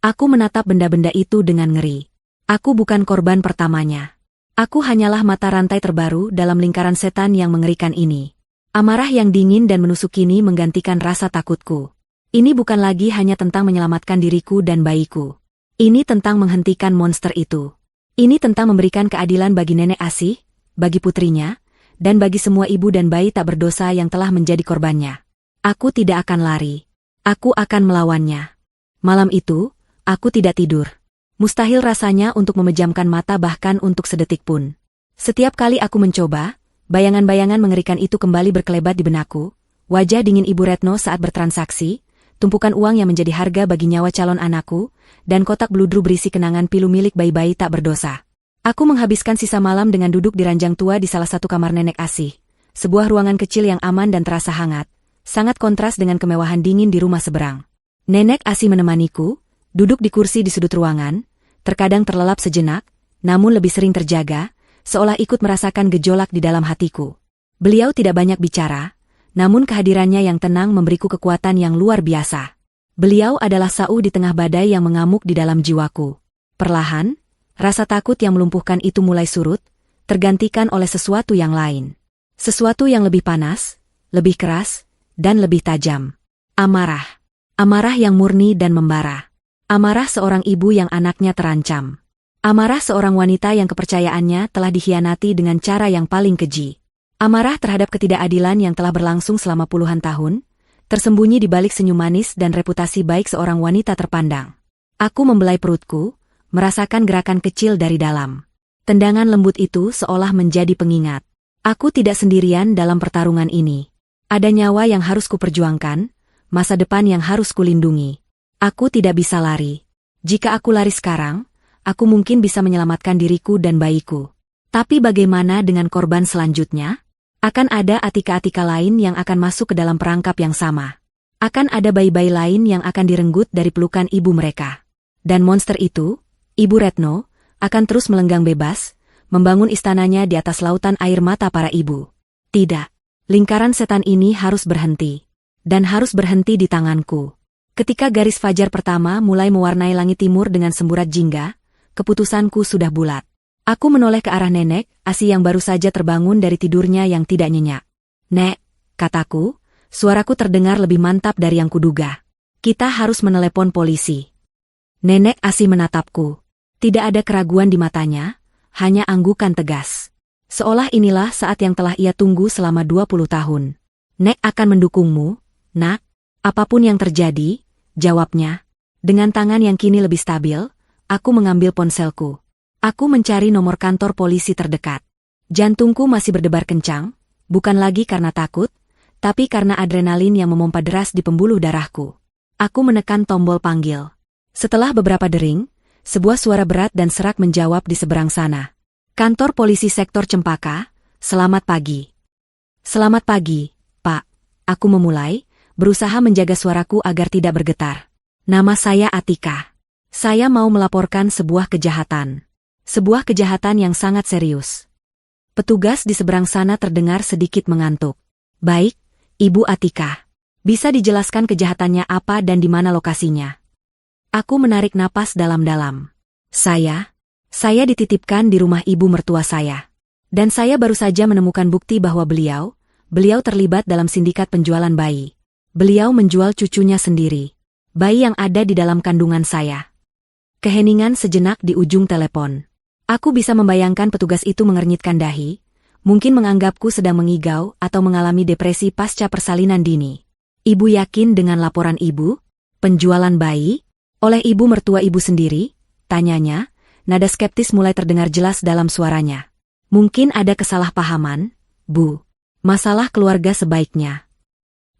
Aku menatap benda-benda itu dengan ngeri. Aku bukan korban pertamanya. Aku hanyalah mata rantai terbaru dalam lingkaran setan yang mengerikan ini. Amarah yang dingin dan menusuk kini menggantikan rasa takutku. Ini bukan lagi hanya tentang menyelamatkan diriku dan bayiku. Ini tentang menghentikan monster itu. Ini tentang memberikan keadilan bagi Nenek Asih, bagi putrinya, dan bagi semua ibu dan bayi tak berdosa yang telah menjadi korbannya. Aku tidak akan lari. Aku akan melawannya. Malam itu, aku tidak tidur. Mustahil rasanya untuk memejamkan mata bahkan untuk sedetik pun. Setiap kali aku mencoba, bayangan-bayangan mengerikan itu kembali berkelebat di benakku, wajah dingin Ibu Retno saat bertransaksi, tumpukan uang yang menjadi harga bagi nyawa calon anakku, dan kotak bludru berisi kenangan pilu milik bayi-bayi tak berdosa. Aku menghabiskan sisa malam dengan duduk di ranjang tua di salah satu kamar nenek Asih, sebuah ruangan kecil yang aman dan terasa hangat, sangat kontras dengan kemewahan dingin di rumah seberang. Nenek Asih menemaniku, duduk di kursi di sudut ruangan, terkadang terlelap sejenak, namun lebih sering terjaga, seolah ikut merasakan gejolak di dalam hatiku. Beliau tidak banyak bicara, namun kehadirannya yang tenang memberiku kekuatan yang luar biasa. Beliau adalah Sau di tengah badai yang mengamuk di dalam jiwaku. Perlahan, rasa takut yang melumpuhkan itu mulai surut, tergantikan oleh sesuatu yang lain. Sesuatu yang lebih panas, lebih keras, dan lebih tajam. Amarah. Amarah yang murni dan membara. Amarah seorang ibu yang anaknya terancam. Amarah seorang wanita yang kepercayaannya telah dikhianati dengan cara yang paling keji. Amarah terhadap ketidakadilan yang telah berlangsung selama puluhan tahun, tersembunyi di balik senyum manis dan reputasi baik seorang wanita terpandang. Aku membelai perutku, merasakan gerakan kecil dari dalam. Tendangan lembut itu seolah menjadi pengingat. Aku tidak sendirian dalam pertarungan ini. Ada nyawa yang harus kuperjuangkan, masa depan yang harus kulindungi. Aku tidak bisa lari. Jika aku lari sekarang, aku mungkin bisa menyelamatkan diriku dan bayiku. Tapi bagaimana dengan korban selanjutnya? Akan ada atika-atika lain yang akan masuk ke dalam perangkap yang sama. Akan ada bayi-bayi lain yang akan direnggut dari pelukan ibu mereka. Dan monster itu, Ibu Retno, akan terus melenggang bebas, membangun istananya di atas lautan air mata para ibu. Tidak. Lingkaran setan ini harus berhenti. Dan harus berhenti di tanganku. Ketika garis fajar pertama mulai mewarnai langit timur dengan semburat jingga, keputusanku sudah bulat. Aku menoleh ke arah nenek Asih yang baru saja terbangun dari tidurnya yang tidak nyenyak. "Nek," kataku, suaraku terdengar lebih mantap dari yang kuduga. "Kita harus menelepon polisi." Nenek Asih menatapku. Tidak ada keraguan di matanya, hanya anggukan tegas. Seolah inilah saat yang telah ia tunggu selama 20 tahun. "Nek akan mendukungmu, Nak. Apapun yang terjadi," jawabnya. Dengan tangan yang kini lebih stabil, aku mengambil ponselku. Aku mencari nomor kantor polisi terdekat. Jantungku masih berdebar kencang, bukan lagi karena takut, tapi karena adrenalin yang memompa deras di pembuluh darahku. Aku menekan tombol panggil. Setelah beberapa dering, sebuah suara berat dan serak menjawab di seberang sana. "Kantor polisi sektor Cempaka, selamat pagi." "Selamat pagi, Pak." Aku memulai, berusaha menjaga suaraku agar tidak bergetar. "Nama saya Atika. Saya mau melaporkan sebuah kejahatan. Sebuah kejahatan yang sangat serius." Petugas di seberang sana terdengar sedikit mengantuk. "Baik, Ibu Atika. Bisa dijelaskan kejahatannya apa dan di mana lokasinya?" Aku menarik napas dalam-dalam. Saya dititipkan di rumah ibu mertua saya. Dan saya baru saja menemukan bukti bahwa beliau terlibat dalam sindikat penjualan bayi. Beliau menjual cucunya sendiri. Bayi yang ada di dalam kandungan saya. Keheningan sejenak di ujung telepon. Aku bisa membayangkan petugas itu mengernyitkan dahi, mungkin menganggapku sedang mengigau atau mengalami depresi pasca persalinan dini. "Ibu yakin dengan laporan ibu? Penjualan bayi? Oleh ibu mertua ibu sendiri?" tanyanya, nada skeptis mulai terdengar jelas dalam suaranya. "Mungkin ada kesalahpahaman, Bu. Masalah keluarga sebaiknya."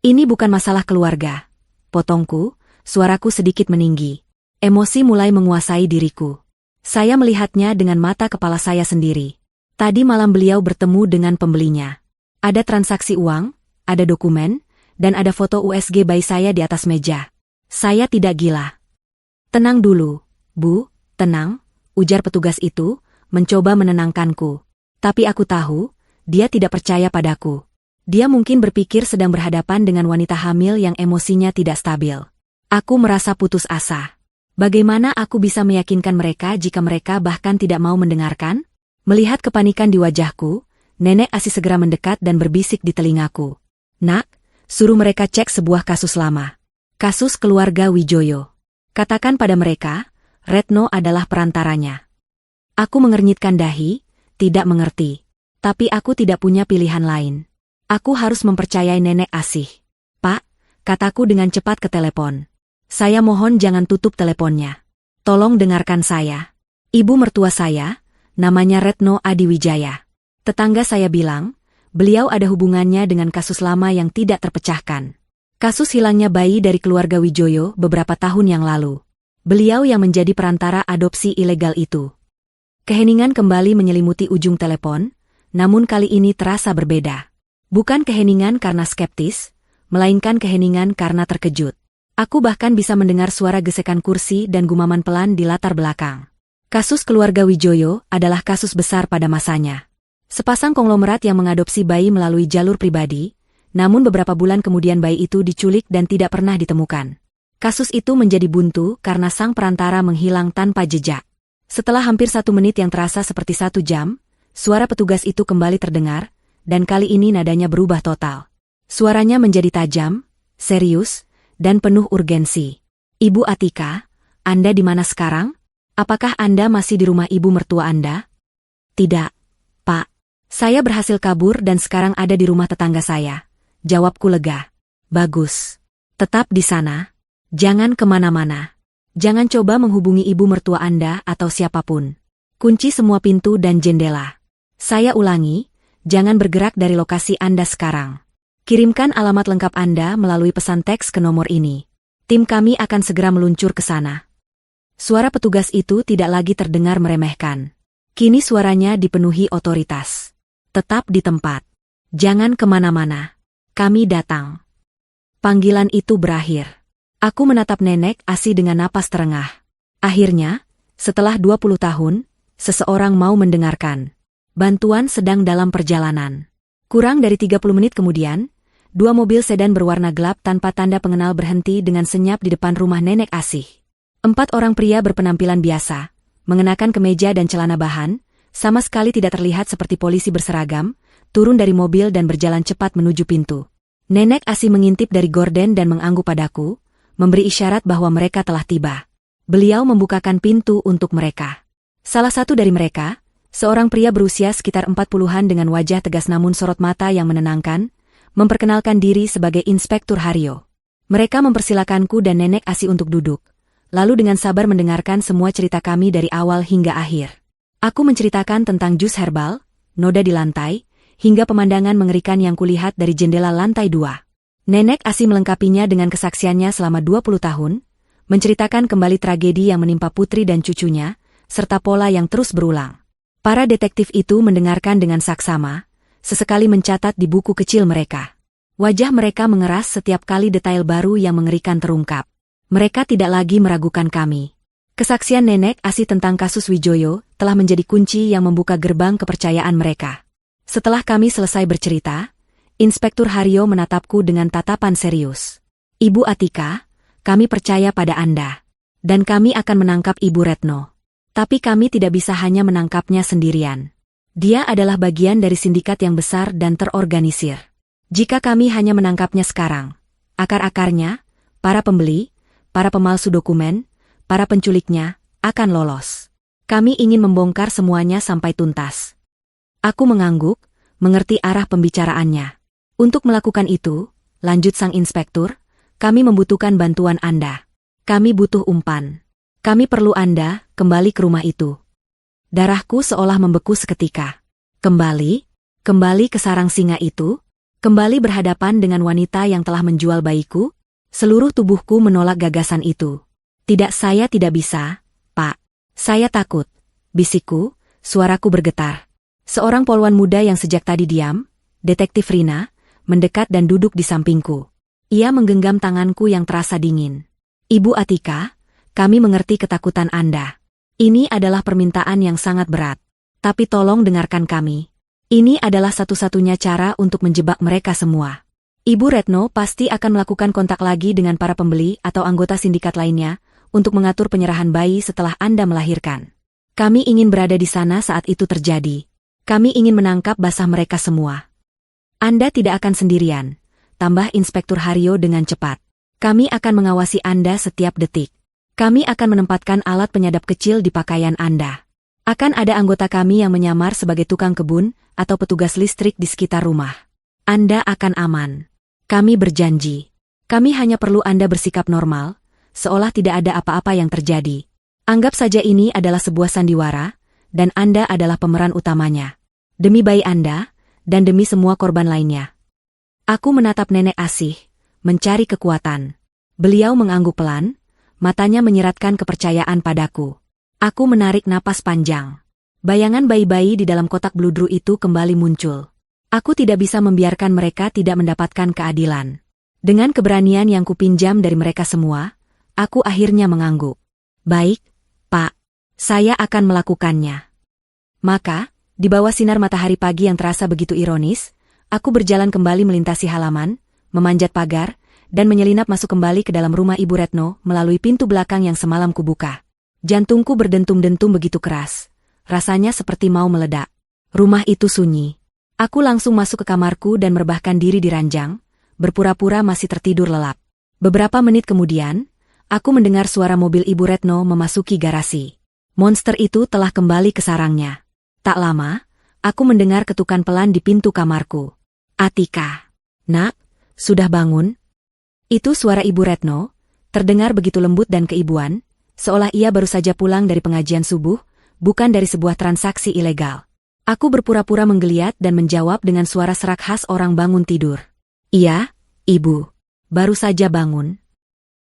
"Ini bukan masalah keluarga," potongku, suaraku sedikit meninggi. Emosi mulai menguasai diriku. Saya melihatnya dengan mata kepala saya sendiri. Tadi malam beliau bertemu dengan pembelinya. Ada transaksi uang, ada dokumen, dan ada foto USG bayi saya di atas meja. Saya tidak gila. "Tenang dulu, Bu, tenang," ujar petugas itu, mencoba menenangkanku. Tapi aku tahu, dia tidak percaya padaku. Dia mungkin berpikir sedang berhadapan dengan wanita hamil yang emosinya tidak stabil. Aku merasa putus asa. Bagaimana aku bisa meyakinkan mereka jika mereka bahkan tidak mau mendengarkan? Melihat kepanikan di wajahku, Nenek Asih segera mendekat dan berbisik di telingaku. "Nak, suruh mereka cek sebuah kasus lama. Kasus keluarga Wijoyo. Katakan pada mereka, Retno adalah perantaranya." Aku mengernyitkan dahi, tidak mengerti. Tapi aku tidak punya pilihan lain. Aku harus mempercayai Nenek Asih. Pak, kataku dengan cepat ke telepon. Saya mohon jangan tutup teleponnya. Tolong dengarkan saya. Ibu mertua saya, namanya Retno Adiwijaya. Tetangga saya bilang, beliau ada hubungannya dengan kasus lama yang tidak terpecahkan. Kasus hilangnya bayi dari keluarga Wijoyo beberapa tahun yang lalu. Beliau yang menjadi perantara adopsi ilegal itu. Keheningan kembali menyelimuti ujung telepon, namun kali ini terasa berbeda. Bukan keheningan karena skeptis, melainkan keheningan karena terkejut. Aku bahkan bisa mendengar suara gesekan kursi dan gumaman pelan di latar belakang. Kasus keluarga Wijoyo adalah kasus besar pada masanya. Sepasang konglomerat yang mengadopsi bayi melalui jalur pribadi, namun beberapa bulan kemudian bayi itu diculik dan tidak pernah ditemukan. Kasus itu menjadi buntu karena sang perantara menghilang tanpa jejak. Setelah hampir 1 menit yang terasa seperti 1 jam, suara petugas itu kembali terdengar, dan kali ini nadanya berubah total. Suaranya menjadi tajam, serius, dan penuh urgensi. Ibu Atika, Anda di mana sekarang? Apakah Anda masih di rumah ibu mertua Anda? Tidak, Pak. Saya berhasil kabur dan sekarang ada di rumah tetangga saya. Jawabku lega. Bagus. Tetap di sana. Jangan kemana-mana. Jangan coba menghubungi ibu mertua Anda atau siapapun. Kunci semua pintu dan jendela. Saya ulangi, jangan bergerak dari lokasi Anda sekarang. Kirimkan alamat lengkap Anda melalui pesan teks ke nomor ini. Tim kami akan segera meluncur ke sana. Suara petugas itu tidak lagi terdengar meremehkan. Kini suaranya dipenuhi otoritas. Tetap di tempat. Jangan kemana-mana. Kami datang. Panggilan itu berakhir. Aku menatap Nenek Asih dengan napas terengah. Akhirnya, setelah 20 tahun, seseorang mau mendengarkan. Bantuan sedang dalam perjalanan. Kurang dari 30 menit kemudian, 2 mobil sedan berwarna gelap tanpa tanda pengenal berhenti dengan senyap di depan rumah Nenek Asih. 4 orang pria berpenampilan biasa, mengenakan kemeja dan celana bahan, sama sekali tidak terlihat seperti polisi berseragam, turun dari mobil dan berjalan cepat menuju pintu. Nenek Asih mengintip dari gorden dan mengangguk padaku, memberi isyarat bahwa mereka telah tiba. Beliau membukakan pintu untuk mereka. Salah satu dari mereka, seorang pria berusia sekitar 40-an dengan wajah tegas namun sorot mata yang menenangkan, memperkenalkan diri sebagai Inspektur Haryo. Mereka mempersilakanku dan Nenek Asih untuk duduk, lalu dengan sabar mendengarkan semua cerita kami dari awal hingga akhir. Aku menceritakan tentang jus herbal, noda di lantai, hingga pemandangan mengerikan yang kulihat dari jendela lantai 2. Nenek Asih melengkapinya dengan kesaksiannya selama 20 tahun, menceritakan kembali tragedi yang menimpa putri dan cucunya, serta pola yang terus berulang. Para detektif itu mendengarkan dengan saksama, sesekali mencatat di buku kecil mereka. Wajah mereka mengeras setiap kali detail baru yang mengerikan terungkap. Mereka tidak lagi meragukan kami. Kesaksian Nenek Asih tentang kasus Wijoyo telah menjadi kunci yang membuka gerbang kepercayaan mereka. Setelah kami selesai bercerita, Inspektur Haryo menatapku dengan tatapan serius. Ibu Atika, kami percaya pada Anda. Dan kami akan menangkap Ibu Retno. Tapi kami tidak bisa hanya menangkapnya sendirian. Dia adalah bagian dari sindikat yang besar dan terorganisir. Jika kami hanya menangkapnya sekarang, akar-akarnya, para pembeli, para pemalsu dokumen, para penculiknya, akan lolos. Kami ingin membongkar semuanya sampai tuntas. Aku mengangguk, mengerti arah pembicaraannya. Untuk melakukan itu, lanjut sang inspektur, kami membutuhkan bantuan Anda. Kami butuh umpan. Kami perlu Anda kembali ke rumah itu. Darahku seolah membeku seketika. Kembali ke sarang singa itu, kembali berhadapan dengan wanita yang telah menjual bayiku. Seluruh tubuhku menolak gagasan itu. Tidak, saya tidak bisa, Pak. Saya takut. Bisikku, suaraku bergetar. Seorang polwan muda yang sejak tadi diam, Detektif Rina, mendekat dan duduk di sampingku. Ia menggenggam tanganku yang terasa dingin. Ibu Atika, kami mengerti ketakutan Anda. Ini adalah permintaan yang sangat berat. Tapi tolong dengarkan kami. Ini adalah satu-satunya cara untuk menjebak mereka semua. Ibu Retno pasti akan melakukan kontak lagi dengan para pembeli atau anggota sindikat lainnya untuk mengatur penyerahan bayi setelah Anda melahirkan. Kami ingin berada di sana saat itu terjadi. Kami ingin menangkap basah mereka semua. Anda tidak akan sendirian, tambah Inspektur Haryo dengan cepat. Kami akan mengawasi Anda setiap detik. Kami akan menempatkan alat penyadap kecil di pakaian Anda. Akan ada anggota kami yang menyamar sebagai tukang kebun atau petugas listrik di sekitar rumah. Anda akan aman. Kami berjanji. Kami hanya perlu Anda bersikap normal, seolah tidak ada apa-apa yang terjadi. Anggap saja ini adalah sebuah sandiwara, dan Anda adalah pemeran utamanya. Demi bayi Anda, dan demi semua korban lainnya. Aku menatap nenek Asih, mencari kekuatan. Beliau mengangguk pelan, matanya menyiratkan kepercayaan padaku. Aku menarik napas panjang. Bayangan bayi-bayi di dalam kotak bludru itu kembali muncul. Aku tidak bisa membiarkan mereka tidak mendapatkan keadilan. Dengan keberanian yang kupinjam dari mereka semua, aku akhirnya mengangguk. Baik, Pak. Saya akan melakukannya. Maka, di bawah sinar matahari pagi yang terasa begitu ironis, aku berjalan kembali melintasi halaman, memanjat pagar, dan menyelinap masuk kembali ke dalam rumah Ibu Retno melalui pintu belakang yang semalam kubuka. Jantungku berdentum-dentum begitu keras. Rasanya seperti mau meledak. Rumah itu sunyi. Aku langsung masuk ke kamarku dan merebahkan diri di ranjang, berpura-pura masih tertidur lelap. Beberapa menit kemudian, aku mendengar suara mobil Ibu Retno memasuki garasi. Monster itu telah kembali ke sarangnya. Tak lama, aku mendengar ketukan pelan di pintu kamarku. Atika. Nak, sudah bangun? Itu suara Ibu Retno, terdengar begitu lembut dan keibuan, seolah ia baru saja pulang dari pengajian subuh, bukan dari sebuah transaksi ilegal. Aku berpura-pura menggeliat dan menjawab dengan suara serak khas orang bangun tidur. Iya, Ibu. Baru saja bangun.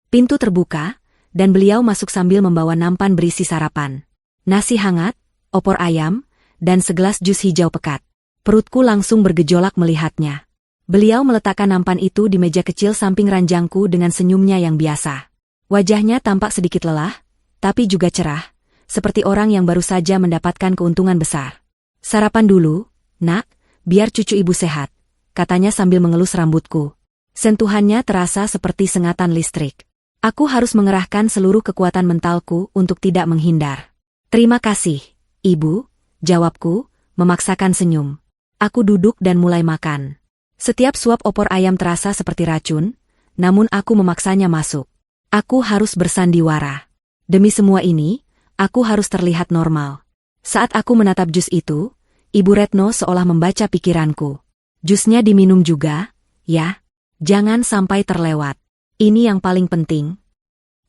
Pintu terbuka, dan beliau masuk sambil membawa nampan berisi sarapan. Nasi hangat, opor ayam, dan segelas jus hijau pekat. Perutku langsung bergejolak melihatnya. Beliau meletakkan nampan itu di meja kecil samping ranjangku dengan senyumnya yang biasa. Wajahnya tampak sedikit lelah, tapi juga cerah, seperti orang yang baru saja mendapatkan keuntungan besar. Sarapan dulu, Nak, biar cucu Ibu sehat, katanya sambil mengelus rambutku. Sentuhannya terasa seperti sengatan listrik. Aku harus mengerahkan seluruh kekuatan mentalku untuk tidak menghindar. Terima kasih, Ibu, jawabku, memaksakan senyum. Aku duduk dan mulai makan. Setiap suap opor ayam terasa seperti racun, namun aku memaksanya masuk. Aku harus bersandiwara. Demi semua ini, aku harus terlihat normal. Saat aku menatap jus itu, Ibu Retno seolah membaca pikiranku. Jusnya diminum juga, ya? Jangan sampai terlewat. Ini yang paling penting.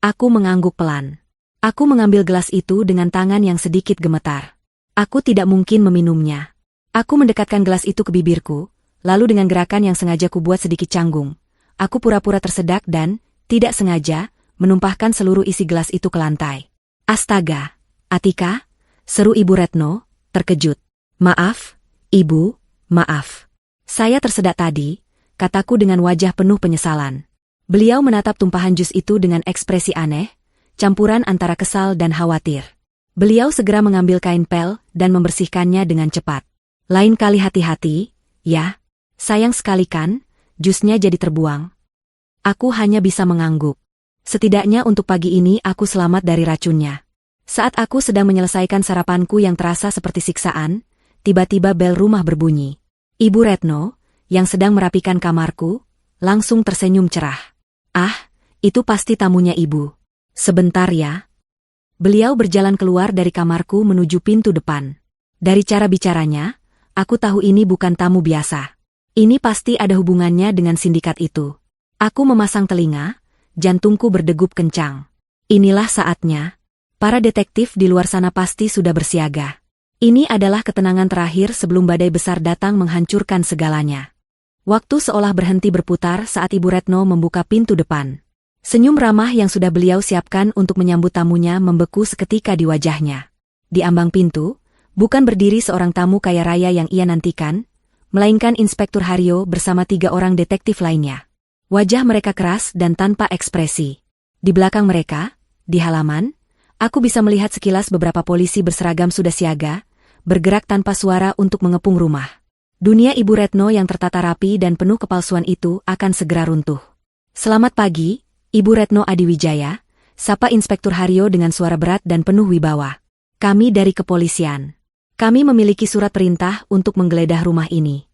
Aku mengangguk pelan. Aku mengambil gelas itu dengan tangan yang sedikit gemetar. Aku tidak mungkin meminumnya. Aku mendekatkan gelas itu ke bibirku, lalu dengan gerakan yang sengaja kubuat sedikit canggung, aku pura-pura tersedak dan, tidak sengaja, menumpahkan seluruh isi gelas itu ke lantai. Astaga, Atika, seru Ibu Retno, terkejut. Maaf, Ibu, maaf. Saya tersedak tadi, kataku dengan wajah penuh penyesalan. Beliau menatap tumpahan jus itu dengan ekspresi aneh, campuran antara kesal dan khawatir. Beliau segera mengambil kain pel dan membersihkannya dengan cepat. Lain kali hati-hati, ya. Sayang sekali kan, jusnya jadi terbuang. Aku hanya bisa mengangguk. Setidaknya untuk pagi ini aku selamat dari racunnya. Saat aku sedang menyelesaikan sarapanku yang terasa seperti siksaan, tiba-tiba bel rumah berbunyi. Ibu Retno, yang sedang merapikan kamarku, langsung tersenyum cerah. Ah, itu pasti tamunya Ibu. Sebentar ya. Beliau berjalan keluar dari kamarku menuju pintu depan. Dari cara bicaranya, aku tahu ini bukan tamu biasa. Ini pasti ada hubungannya dengan sindikat itu. Aku memasang telinga, jantungku berdegup kencang. Inilah saatnya. Para detektif di luar sana pasti sudah bersiaga. Ini adalah ketenangan terakhir sebelum badai besar datang menghancurkan segalanya. Waktu seolah berhenti berputar saat Ibu Retno membuka pintu depan. Senyum ramah yang sudah beliau siapkan untuk menyambut tamunya membeku seketika di wajahnya. Di ambang pintu, bukan berdiri seorang tamu kaya raya yang ia nantikan, melainkan Inspektur Haryo bersama 3 orang detektif lainnya. Wajah mereka keras dan tanpa ekspresi. Di belakang mereka, di halaman, aku bisa melihat sekilas beberapa polisi berseragam sudah siaga, bergerak tanpa suara untuk mengepung rumah. Dunia Ibu Retno yang tertata rapi dan penuh kepalsuan itu akan segera runtuh. Selamat pagi, Ibu Retno Adiwijaya, sapa Inspektur Haryo dengan suara berat dan penuh wibawa. Kami dari kepolisian. Kami memiliki surat perintah untuk menggeledah rumah ini.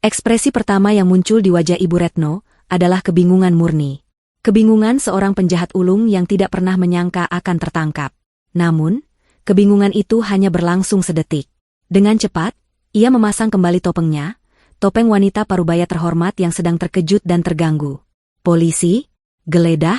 Ekspresi pertama yang muncul di wajah Ibu Retno adalah kebingungan murni. Kebingungan seorang penjahat ulung yang tidak pernah menyangka akan tertangkap. Namun, Kebingungan itu hanya berlangsung sedetik. Dengan cepat, ia memasang kembali topengnya, topeng wanita parubaya terhormat yang sedang terkejut dan terganggu. Polisi? Geledah?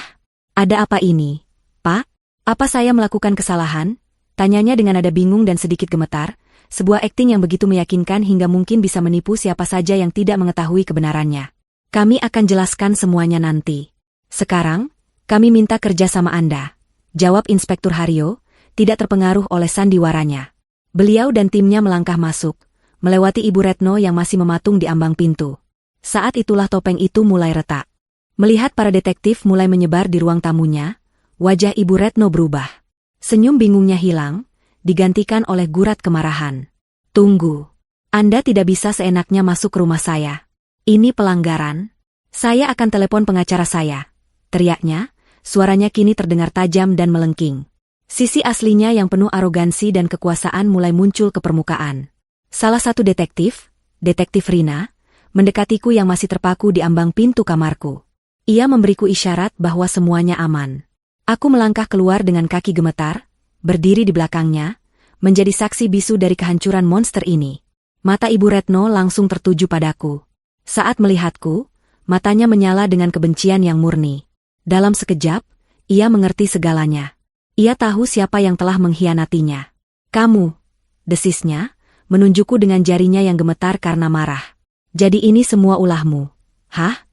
Ada apa ini, Pak? Apa saya melakukan kesalahan? Tanyanya dengan nada bingung dan sedikit gemetar, sebuah akting yang begitu meyakinkan hingga mungkin bisa menipu siapa saja yang tidak mengetahui kebenarannya. Kami akan jelaskan semuanya nanti. Sekarang, kami minta kerja sama Anda, jawab Inspektur Haryo, tidak terpengaruh oleh sandiwaranya. Beliau dan timnya melangkah masuk, melewati Ibu Retno yang masih mematung di ambang pintu. Saat itulah topeng itu mulai retak. Melihat para detektif mulai menyebar di ruang tamunya, wajah Ibu Retno berubah. Senyum bingungnya hilang, digantikan oleh gurat kemarahan. Tunggu. Anda tidak bisa seenaknya masuk ke rumah saya. Ini pelanggaran. Saya akan telepon pengacara saya. Teriaknya, suaranya kini terdengar tajam dan melengking. Sisi aslinya yang penuh arogansi dan kekuasaan mulai muncul ke permukaan. Salah satu detektif, Detektif Rina, mendekatiku yang masih terpaku di ambang pintu kamarku. Ia memberiku isyarat bahwa semuanya aman. Aku melangkah keluar dengan kaki gemetar, berdiri di belakangnya, menjadi saksi bisu dari kehancuran monster ini. Mata Ibu Retno langsung tertuju padaku. Saat melihatku, matanya menyala dengan kebencian yang murni. Dalam sekejap, ia mengerti segalanya. Ia tahu siapa yang telah mengkhianatinya. Kamu, desisnya, menunjukku dengan jarinya yang gemetar karena marah. Jadi ini semua ulahmu. Hah?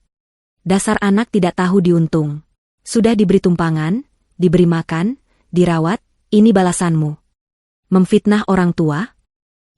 Dasar anak tidak tahu diuntung. Sudah diberi tumpangan, diberi makan, dirawat, ini balasanmu. Memfitnah orang tua?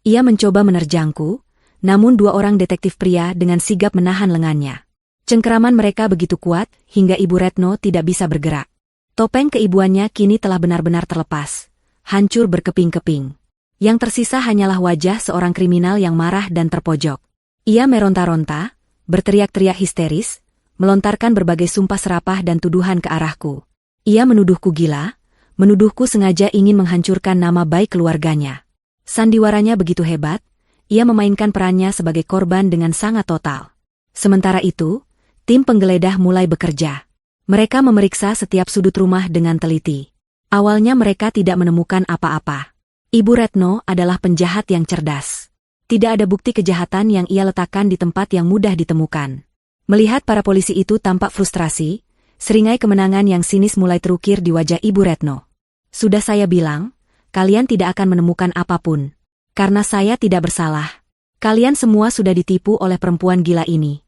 Ia mencoba menerjangku, namun dua orang detektif pria dengan sigap menahan lengannya. Cengkeraman mereka begitu kuat, hingga Ibu Retno tidak bisa bergerak. Topeng keibuannya kini telah benar-benar terlepas, hancur berkeping-keping. Yang tersisa hanyalah wajah seorang kriminal yang marah dan terpojok. Ia meronta-ronta, berteriak-teriak histeris, melontarkan berbagai sumpah serapah dan tuduhan ke arahku. Ia menuduhku gila, menuduhku sengaja ingin menghancurkan nama baik keluarganya. Sandiwaranya begitu hebat, ia memainkan perannya sebagai korban dengan sangat total. Sementara itu, tim penggeledah mulai bekerja. Mereka memeriksa setiap sudut rumah dengan teliti. Awalnya mereka tidak menemukan apa-apa. Ibu Retno adalah penjahat yang cerdas. Tidak ada bukti kejahatan yang ia letakkan di tempat yang mudah ditemukan. Melihat para polisi itu tampak frustrasi, seringai kemenangan yang sinis mulai terukir di wajah Ibu Retno. Sudah saya bilang, kalian tidak akan menemukan apapun. Karena saya tidak bersalah. Kalian semua sudah ditipu oleh perempuan gila ini.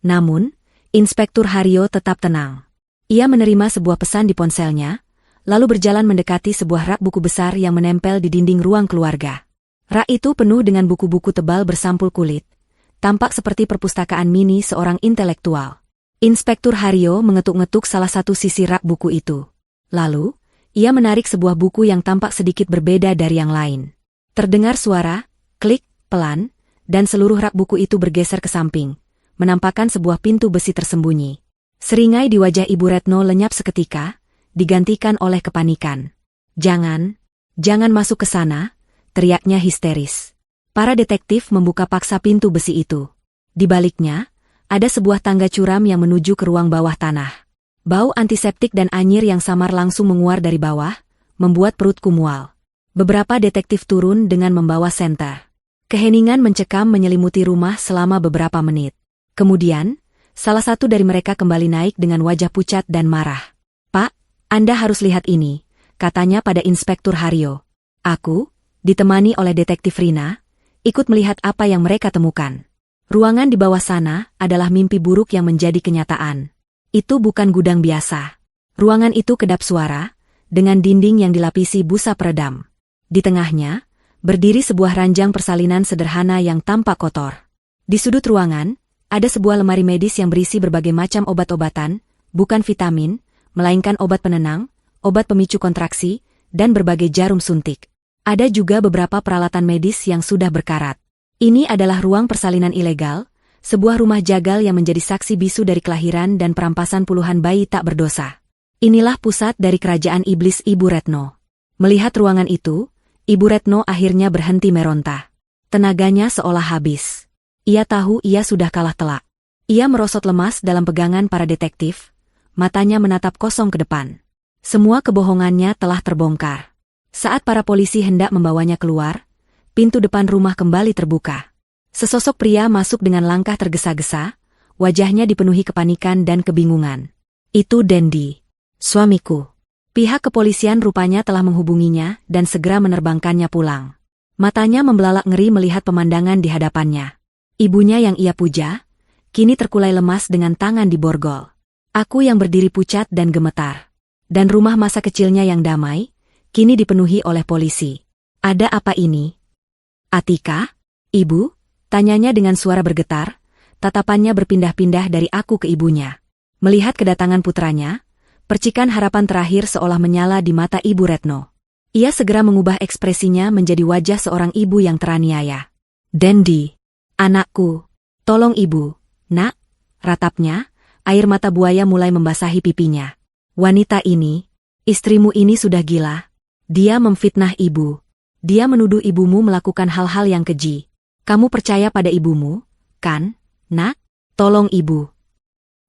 Namun, Inspektur Haryo tetap tenang. Ia menerima sebuah pesan di ponselnya, lalu berjalan mendekati sebuah rak buku besar yang menempel di dinding ruang keluarga. Rak itu penuh dengan buku-buku tebal bersampul kulit. Tampak seperti perpustakaan mini seorang intelektual. Inspektur Haryo mengetuk-ngetuk salah satu sisi rak buku itu. Lalu, ia menarik sebuah buku yang tampak sedikit berbeda dari yang lain. Terdengar suara, klik, pelan, dan seluruh rak buku itu bergeser ke samping, menampakkan sebuah pintu besi tersembunyi. Seringai di wajah Ibu Retno lenyap seketika, digantikan oleh kepanikan. Jangan masuk ke sana, teriaknya histeris. Para detektif membuka paksa pintu besi itu. Di baliknya, ada sebuah tangga curam yang menuju ke ruang bawah tanah. Bau antiseptik dan anyir yang samar langsung menguar dari bawah, membuat perutku mual. Beberapa detektif turun dengan membawa senter. Keheningan mencekam menyelimuti rumah selama beberapa menit. Kemudian, salah satu dari mereka kembali naik dengan wajah pucat dan marah. "Pak, Anda harus lihat ini," katanya pada Inspektur Haryo. Aku, ditemani oleh Detektif Rina, ikut melihat apa yang mereka temukan. Ruangan di bawah sana adalah mimpi buruk yang menjadi kenyataan. Itu bukan gudang biasa. Ruangan itu kedap suara, dengan dinding yang dilapisi busa peredam. Di tengahnya, berdiri sebuah ranjang persalinan sederhana yang tampak kotor. Di sudut ruangan, ada sebuah lemari medis yang berisi berbagai macam obat-obatan, bukan vitamin, melainkan obat penenang, obat pemicu kontraksi, dan berbagai jarum suntik. Ada juga beberapa peralatan medis yang sudah berkarat. Ini adalah ruang persalinan ilegal, sebuah rumah jagal yang menjadi saksi bisu dari kelahiran dan perampasan puluhan bayi tak berdosa. Inilah pusat dari kerajaan iblis Ibu Retno. Melihat ruangan itu, Ibu Retno akhirnya berhenti meronta. Tenaganya seolah habis. Ia tahu ia sudah kalah telak. Ia merosot lemas dalam pegangan para detektif, matanya menatap kosong ke depan. Semua kebohongannya telah terbongkar. Saat para polisi hendak membawanya keluar, pintu depan rumah kembali terbuka. Sesosok pria masuk dengan langkah tergesa-gesa, wajahnya dipenuhi kepanikan dan kebingungan. Itu Dendi, suamiku. Pihak kepolisian rupanya telah menghubunginya dan segera menerbangkannya pulang. Matanya membelalak ngeri melihat pemandangan di hadapannya. Ibunya yang ia puja, kini terkulai lemas dengan tangan di borgol. Aku yang berdiri pucat dan gemetar. Dan rumah masa kecilnya yang damai, kini dipenuhi oleh polisi. Ada apa ini? Atika? Ibu? Tanyanya dengan suara bergetar, tatapannya berpindah-pindah dari aku ke ibunya. Melihat kedatangan putranya, percikan harapan terakhir seolah menyala di mata Ibu Retno. Ia segera mengubah ekspresinya menjadi wajah seorang ibu yang teraniaya. Dendi, anakku, tolong ibu, nak, ratapnya, air mata buaya mulai membasahi pipinya. Wanita ini, istrimu ini sudah gila. Dia memfitnah ibu. Dia menuduh ibumu melakukan hal-hal yang keji. Kamu percaya pada ibumu, kan, nak? Tolong ibu.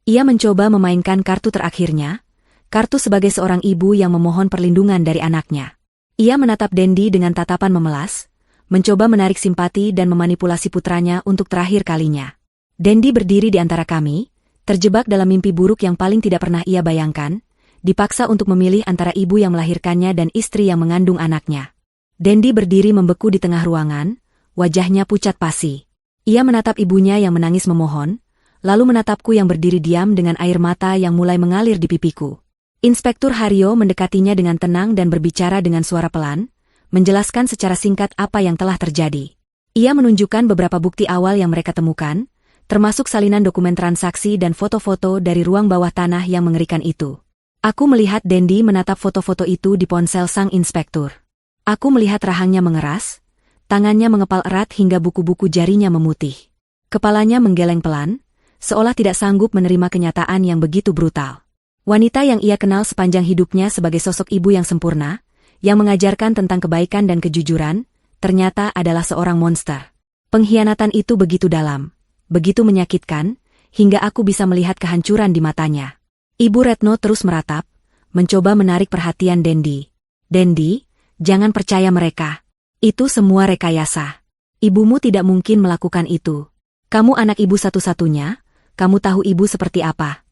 Ia mencoba memainkan kartu terakhirnya, kartu sebagai seorang ibu yang memohon perlindungan dari anaknya. Ia menatap Dendi dengan tatapan memelas, mencoba menarik simpati dan memanipulasi putranya untuk terakhir kalinya. Dendi berdiri di antara kami, terjebak dalam mimpi buruk yang paling tidak pernah ia bayangkan, dipaksa untuk memilih antara ibu yang melahirkannya dan istri yang mengandung anaknya. Dendi berdiri membeku di tengah ruangan, wajahnya pucat pasi. Ia menatap ibunya yang menangis memohon, lalu menatapku yang berdiri diam dengan air mata yang mulai mengalir di pipiku. Inspektur Haryo mendekatinya dengan tenang dan berbicara dengan suara pelan, menjelaskan secara singkat apa yang telah terjadi. Ia menunjukkan beberapa bukti awal yang mereka temukan, termasuk salinan dokumen transaksi dan foto-foto dari ruang bawah tanah yang mengerikan itu. Aku melihat Dendi menatap foto-foto itu di ponsel sang inspektur. Aku melihat rahangnya mengeras, tangannya mengepal erat hingga buku-buku jarinya memutih. Kepalanya menggeleng pelan, seolah tidak sanggup menerima kenyataan yang begitu brutal. Wanita yang ia kenal sepanjang hidupnya sebagai sosok ibu yang sempurna, yang mengajarkan tentang kebaikan dan kejujuran, ternyata adalah seorang monster. Pengkhianatan itu begitu dalam, begitu menyakitkan, hingga aku bisa melihat kehancuran di matanya. Ibu Retno terus meratap, mencoba menarik perhatian Dendi. Dendi, jangan percaya mereka. Itu semua rekayasa. Ibumu tidak mungkin melakukan itu. Kamu anak ibu satu-satunya, kamu tahu ibu seperti apa.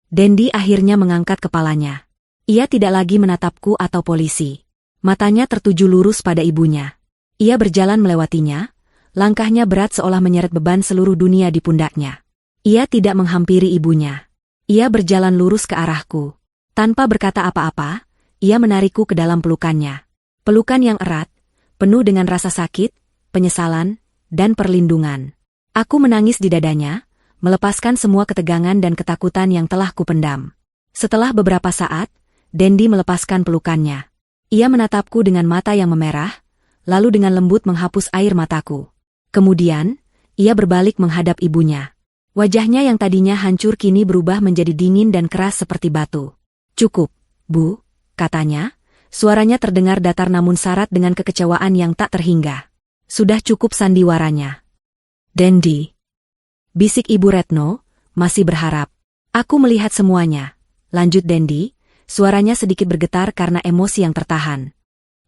Dendi akhirnya mengangkat kepalanya. Ia tidak lagi menatapku atau polisi. Matanya tertuju lurus pada ibunya. Ia berjalan melewatinya, langkahnya berat seolah menyeret beban seluruh dunia di pundaknya. Ia tidak menghampiri ibunya. Ia berjalan lurus ke arahku. Tanpa berkata apa-apa, ia menarikku ke dalam pelukannya. Pelukan yang erat, penuh dengan rasa sakit, penyesalan, dan perlindungan. Aku menangis di dadanya, melepaskan semua ketegangan dan ketakutan yang telah kupendam. Setelah beberapa saat, Dendi melepaskan pelukannya. Ia menatapku dengan mata yang memerah, lalu dengan lembut menghapus air mataku. Kemudian, ia berbalik menghadap ibunya. Wajahnya yang tadinya hancur kini berubah menjadi dingin dan keras seperti batu. "Cukup, Bu," katanya, suaranya terdengar datar namun syarat dengan kekecewaan yang tak terhingga. "Sudah cukup sandiwaranya. Dendi," bisik Ibu Retno, "masih berharap." "Aku melihat semuanya," lanjut Dendi, suaranya sedikit bergetar karena emosi yang tertahan.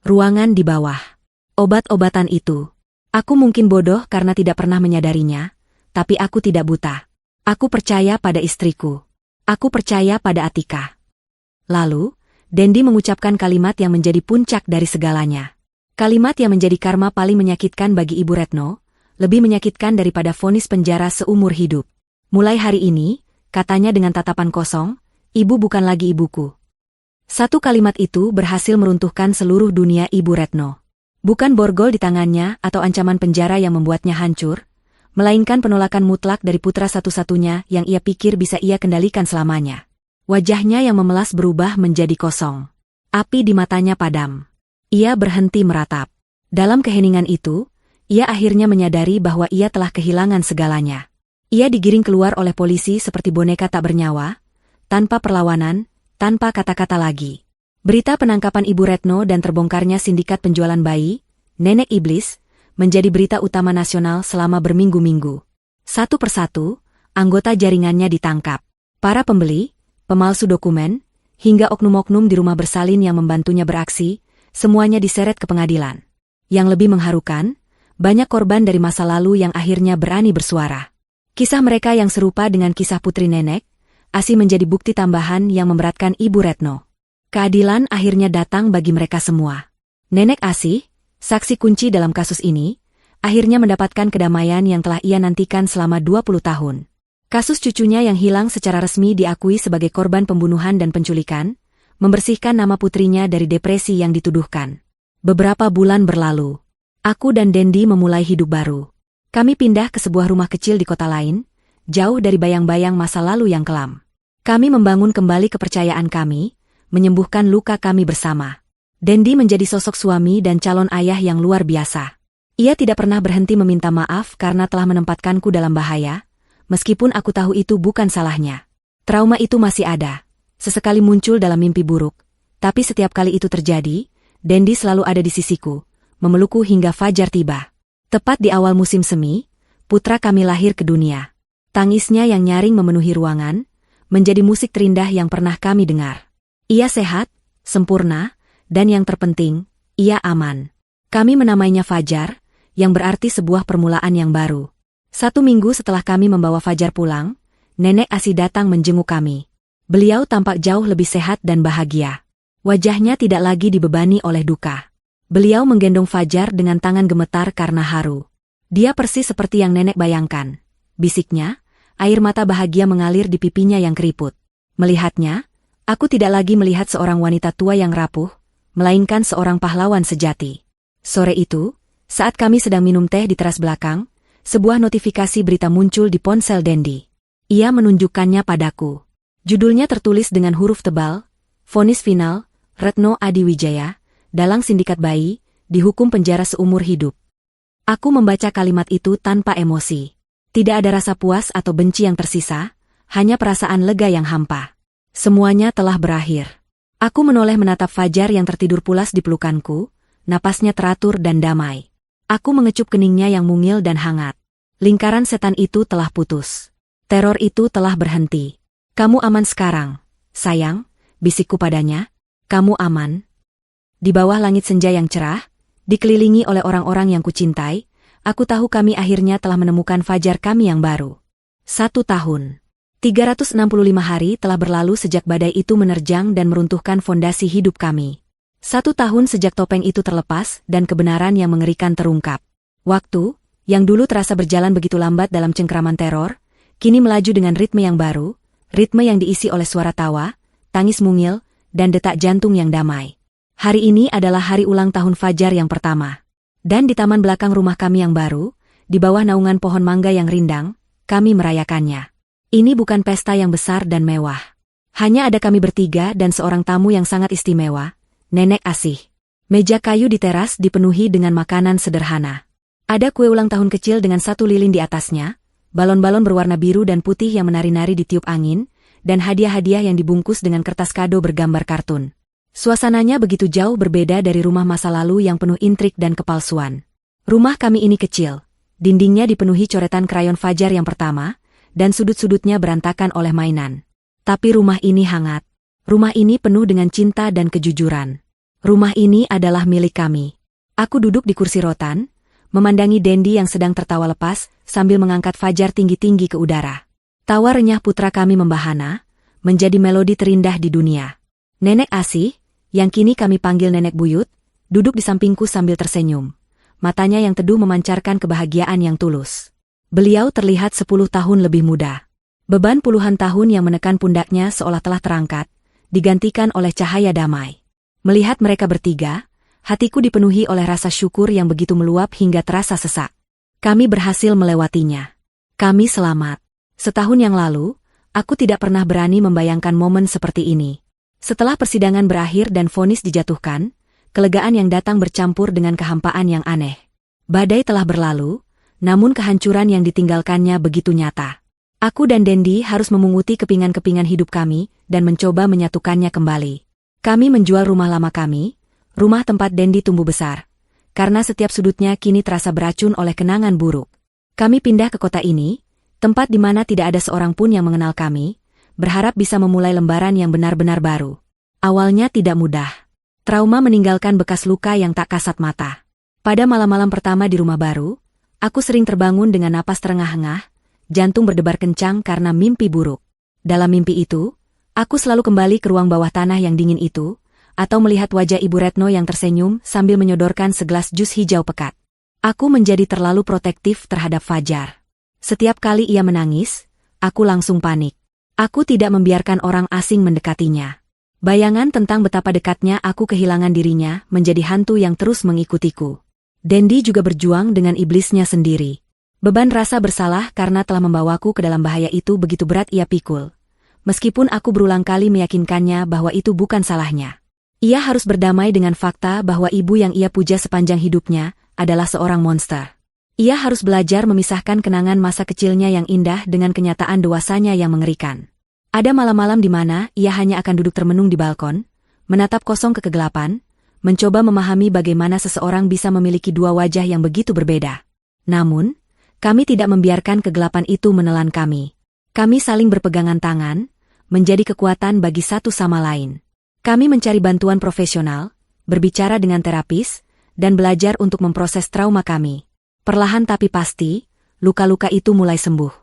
"Ruangan di bawah. Obat-obatan itu. Aku mungkin bodoh karena tidak pernah menyadarinya, tapi aku tidak buta. Aku percaya pada istriku. Aku percaya pada Atika." Lalu, Dendi mengucapkan kalimat yang menjadi puncak dari segalanya. Kalimat yang menjadi karma paling menyakitkan bagi Ibu Retno, lebih menyakitkan daripada vonis penjara seumur hidup. "Mulai hari ini," katanya dengan tatapan kosong, "ibu bukan lagi ibuku." Satu kalimat itu berhasil meruntuhkan seluruh dunia Ibu Retno. Bukan borgol di tangannya atau ancaman penjara yang membuatnya hancur, melainkan penolakan mutlak dari putra satu-satunya yang ia pikir bisa ia kendalikan selamanya. Wajahnya yang memelas berubah menjadi kosong. Api di matanya padam. Ia berhenti meratap. Dalam keheningan itu, ia akhirnya menyadari bahwa ia telah kehilangan segalanya. Ia digiring keluar oleh polisi seperti boneka tak bernyawa, tanpa perlawanan, tanpa kata-kata lagi. Berita penangkapan Ibu Retno dan terbongkarnya sindikat penjualan bayi, Nenek Iblis, menjadi berita utama nasional selama berminggu-minggu. Satu persatu, anggota jaringannya ditangkap. Para pembeli, pemalsu dokumen, hingga oknum-oknum di rumah bersalin yang membantunya beraksi, Semuanya diseret ke pengadilan. Yang lebih mengharukan, banyak korban dari masa lalu yang akhirnya berani bersuara. Kisah mereka yang serupa dengan kisah putri Nenek, Asih menjadi bukti tambahan yang memberatkan Ibu Retno. Keadilan akhirnya datang bagi mereka semua. Nenek Asih, saksi kunci dalam kasus ini, akhirnya mendapatkan kedamaian yang telah ia nantikan selama 20 tahun. Kasus cucunya yang hilang secara resmi diakui sebagai korban pembunuhan dan penculikan, membersihkan nama putrinya dari depresi yang dituduhkan. Beberapa bulan berlalu. Aku dan Dendi memulai hidup baru. Kami pindah ke sebuah rumah kecil di kota lain, jauh dari bayang-bayang masa lalu yang kelam. Kami membangun kembali kepercayaan kami, menyembuhkan luka kami bersama. Dendi menjadi sosok suami dan calon ayah yang luar biasa. Ia tidak pernah berhenti meminta maaf karena telah menempatkanku dalam bahaya, meskipun aku tahu itu bukan salahnya. Trauma itu masih ada. Sesekali muncul dalam mimpi buruk, tapi setiap kali itu terjadi, Dendi selalu ada di sisiku, memelukku hingga fajar tiba. Tepat di awal musim semi, putra kami lahir ke dunia. Tangisnya yang nyaring memenuhi ruangan, menjadi musik terindah yang pernah kami dengar. Ia sehat, sempurna, dan yang terpenting, ia aman. Kami menamainya Fajar, yang berarti sebuah permulaan yang baru. 1 minggu setelah kami membawa Fajar pulang, Nenek Asih datang menjenguk kami. Beliau tampak jauh lebih sehat dan bahagia. Wajahnya tidak lagi dibebani oleh duka. Beliau menggendong Fajar dengan tangan gemetar karena haru. Dia persis seperti yang nenek bayangkan. Bisiknya, air mata bahagia mengalir di pipinya yang keriput. Melihatnya, aku tidak lagi melihat seorang wanita tua yang rapuh, melainkan seorang pahlawan sejati. Sore itu, saat kami sedang minum teh di teras belakang, sebuah notifikasi berita muncul di ponsel Dendi. Ia menunjukkannya padaku. Judulnya tertulis dengan huruf tebal, vonis final, Retno Adiwijaya, dalang sindikat bayi, dihukum penjara seumur hidup. Aku membaca kalimat itu tanpa emosi. Tidak ada rasa puas atau benci yang tersisa, hanya perasaan lega yang hampa. Semuanya telah berakhir. Aku menoleh menatap Fajar yang tertidur pulas di pelukanku, napasnya teratur dan damai. Aku mengecup keningnya yang mungil dan hangat. Lingkaran setan itu telah putus. Teror itu telah berhenti. Kamu aman sekarang, sayang, bisikku padanya. Kamu aman. Di bawah langit senja yang cerah, dikelilingi oleh orang-orang yang kucintai, aku tahu kami akhirnya telah menemukan Fajar kami yang baru. 1 tahun. 365 hari telah berlalu sejak badai itu menerjang dan meruntuhkan fondasi hidup kami. 1 tahun sejak topeng itu terlepas dan kebenaran yang mengerikan terungkap. Waktu, yang dulu terasa berjalan begitu lambat dalam cengkraman teror, kini melaju dengan ritme yang baru, ritme yang diisi oleh suara tawa, tangis mungil, dan detak jantung yang damai. Hari ini adalah hari ulang tahun Fajar yang pertama. Dan di taman belakang rumah kami yang baru, di bawah naungan pohon mangga yang rindang, kami merayakannya. Ini bukan pesta yang besar dan mewah. Hanya ada kami bertiga dan seorang tamu yang sangat istimewa, Nenek Asih. Meja kayu di teras dipenuhi dengan makanan sederhana. Ada kue ulang tahun kecil dengan 1 lilin di atasnya, balon-balon berwarna biru dan putih yang menari-nari ditiup angin, dan hadiah-hadiah yang dibungkus dengan kertas kado bergambar kartun. Suasananya begitu jauh berbeda dari rumah masa lalu yang penuh intrik dan kepalsuan. Rumah kami ini kecil. Dindingnya dipenuhi coretan krayon Fajar yang pertama, dan sudut-sudutnya berantakan oleh mainan. Tapi rumah ini hangat. Rumah ini penuh dengan cinta dan kejujuran. Rumah ini adalah milik kami. Aku duduk di kursi rotan, memandangi Dendi yang sedang tertawa lepas sambil mengangkat Fajar tinggi-tinggi ke udara. Tawa renyah putra kami membahana, menjadi melodi terindah di dunia. Nenek Asih, yang kini kami panggil Nenek Buyut, duduk di sampingku sambil tersenyum. Matanya yang teduh memancarkan kebahagiaan yang tulus. Beliau terlihat 10 tahun lebih muda. Beban puluhan tahun yang menekan pundaknya seolah telah terangkat, digantikan oleh cahaya damai. Melihat mereka bertiga, hatiku dipenuhi oleh rasa syukur yang begitu meluap hingga terasa sesak. Kami berhasil melewatinya. Kami selamat. Setahun yang lalu, aku tidak pernah berani membayangkan momen seperti ini. Setelah persidangan berakhir dan vonis dijatuhkan, kelegaan yang datang bercampur dengan kehampaan yang aneh. Badai telah berlalu, namun kehancuran yang ditinggalkannya begitu nyata. Aku dan Dendi harus memunguti kepingan-kepingan hidup kami dan mencoba menyatukannya kembali. Kami menjual rumah lama kami, rumah tempat Dendi tumbuh besar, karena setiap sudutnya kini terasa beracun oleh kenangan buruk. Kami pindah ke kota ini, tempat di mana tidak ada seorang pun yang mengenal kami, berharap bisa memulai lembaran yang benar-benar baru. Awalnya tidak mudah. Trauma meninggalkan bekas luka yang tak kasat mata. Pada malam-malam pertama di rumah baru, aku sering terbangun dengan napas terengah-engah, jantung berdebar kencang karena mimpi buruk. Dalam mimpi itu, aku selalu kembali ke ruang bawah tanah yang dingin itu, atau melihat wajah Ibu Retno yang tersenyum sambil menyodorkan segelas jus hijau pekat. Aku menjadi terlalu protektif terhadap Fajar. Setiap kali ia menangis, aku langsung panik. Aku tidak membiarkan orang asing mendekatinya. Bayangan tentang betapa dekatnya aku kehilangan dirinya menjadi hantu yang terus mengikutiku. Dendi juga berjuang dengan iblisnya sendiri. Beban rasa bersalah karena telah membawaku ke dalam bahaya itu begitu berat ia pikul. Meskipun aku berulang kali meyakinkannya bahwa itu bukan salahnya. Ia harus berdamai dengan fakta bahwa ibu yang ia puja sepanjang hidupnya adalah seorang monster. Ia harus belajar memisahkan kenangan masa kecilnya yang indah dengan kenyataan dewasanya yang mengerikan. Ada malam-malam di mana ia hanya akan duduk termenung di balkon, menatap kosong ke kegelapan, mencoba memahami bagaimana seseorang bisa memiliki dua wajah yang begitu berbeda. Namun, kami tidak membiarkan kegelapan itu menelan kami. Kami saling berpegangan tangan, menjadi kekuatan bagi satu sama lain. Kami mencari bantuan profesional, berbicara dengan terapis, dan belajar untuk memproses trauma kami. Perlahan tapi pasti, luka-luka itu mulai sembuh.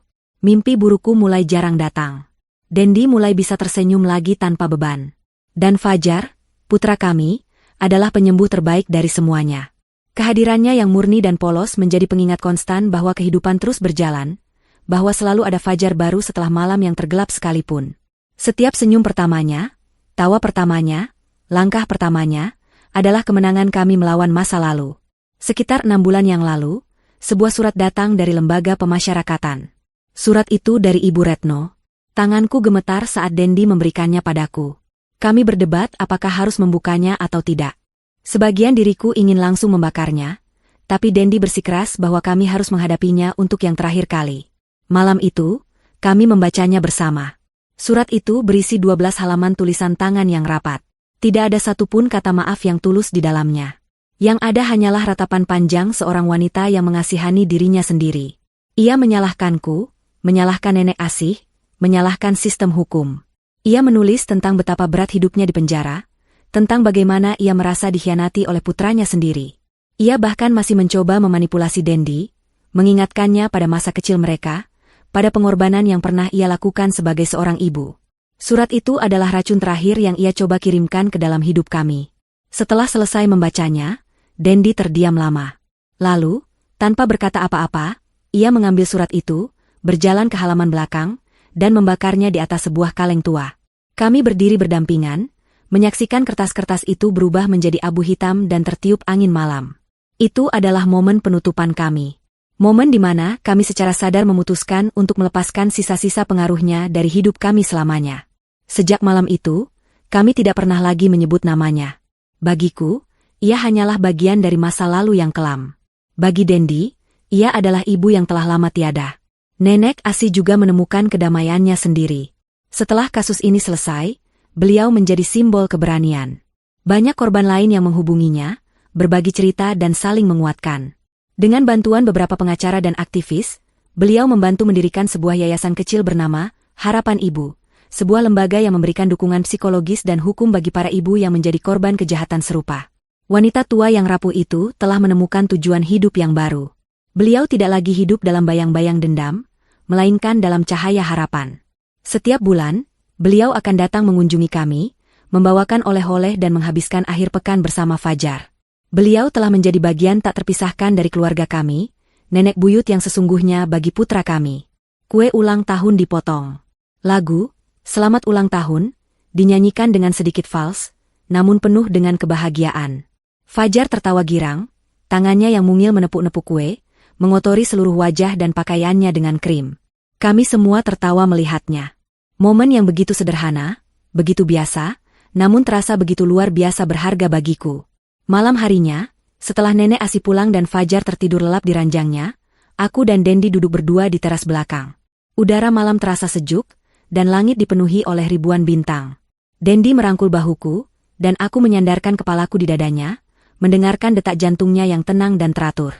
Mimpi burukku mulai jarang datang. Dendi mulai bisa tersenyum lagi tanpa beban. Dan Fajar, putra kami, adalah penyembuh terbaik dari semuanya. Kehadirannya yang murni dan polos menjadi pengingat konstan bahwa kehidupan terus berjalan, bahwa selalu ada Fajar baru setelah malam yang tergelap sekalipun. Setiap senyum pertamanya, tawa pertamanya, langkah pertamanya, adalah kemenangan kami melawan masa lalu. Sekitar 6 bulan yang lalu, sebuah surat datang dari lembaga pemasyarakatan. Surat itu dari Ibu Retno. Tanganku gemetar saat Dendi memberikannya padaku. Kami berdebat apakah harus membukanya atau tidak. Sebagian diriku ingin langsung membakarnya, tapi Dendi bersikeras bahwa kami harus menghadapinya untuk yang terakhir kali. Malam itu, kami membacanya bersama. Surat itu berisi 12 halaman tulisan tangan yang rapat. Tidak ada satupun kata maaf yang tulus di dalamnya. Yang ada hanyalah ratapan panjang seorang wanita yang mengasihani dirinya sendiri. Ia menyalahkanku, menyalahkan nenek asih, menyalahkan sistem hukum. Ia menulis tentang betapa berat hidupnya di penjara, tentang bagaimana ia merasa dikhianati oleh putranya sendiri. Ia bahkan masih mencoba memanipulasi Dendi, mengingatkannya pada masa kecil mereka, pada pengorbanan yang pernah ia lakukan sebagai seorang ibu. Surat itu adalah racun terakhir yang ia coba kirimkan ke dalam hidup kami. Setelah selesai membacanya, Dendi terdiam lama. Lalu, tanpa berkata apa-apa, ia mengambil surat itu, berjalan ke halaman belakang, dan membakarnya di atas sebuah kaleng tua. Kami berdiri berdampingan, menyaksikan kertas-kertas itu berubah menjadi abu hitam dan tertiup angin malam. Itu adalah momen penutupan kami. Momen di mana kami secara sadar memutuskan untuk melepaskan sisa-sisa pengaruhnya dari hidup kami selamanya. Sejak malam itu, kami tidak pernah lagi menyebut namanya. Bagiku, ia hanyalah bagian dari masa lalu yang kelam. Bagi Dendi, ia adalah ibu yang telah lama tiada. Nenek Asih juga menemukan kedamaiannya sendiri. Setelah kasus ini selesai, beliau menjadi simbol keberanian. Banyak korban lain yang menghubunginya, berbagi cerita dan saling menguatkan. Dengan bantuan beberapa pengacara dan aktivis, beliau membantu mendirikan sebuah yayasan kecil bernama Harapan Ibu, sebuah lembaga yang memberikan dukungan psikologis dan hukum bagi para ibu yang menjadi korban kejahatan serupa. Wanita tua yang rapuh itu telah menemukan tujuan hidup yang baru. Beliau tidak lagi hidup dalam bayang-bayang dendam, melainkan dalam cahaya harapan. Setiap bulan, beliau akan datang mengunjungi kami, membawakan oleh-oleh dan menghabiskan akhir pekan bersama Fajar. Beliau telah menjadi bagian tak terpisahkan dari keluarga kami, nenek buyut yang sesungguhnya bagi putra kami. Kue ulang tahun dipotong. Lagu, Selamat Ulang Tahun, dinyanyikan dengan sedikit fals, namun penuh dengan kebahagiaan. Fajar tertawa girang, tangannya yang mungil menepuk-nepuk kue, mengotori seluruh wajah dan pakaiannya dengan krim. Kami semua tertawa melihatnya. Momen yang begitu sederhana, begitu biasa, namun terasa begitu luar biasa berharga bagiku. Malam harinya, setelah nenek Asih pulang dan Fajar tertidur lelap di ranjangnya, aku dan Dendi duduk berdua di teras belakang. Udara malam terasa sejuk, dan langit dipenuhi oleh ribuan bintang. Dendi merangkul bahuku, dan aku menyandarkan kepalaku di dadanya, mendengarkan detak jantungnya yang tenang dan teratur.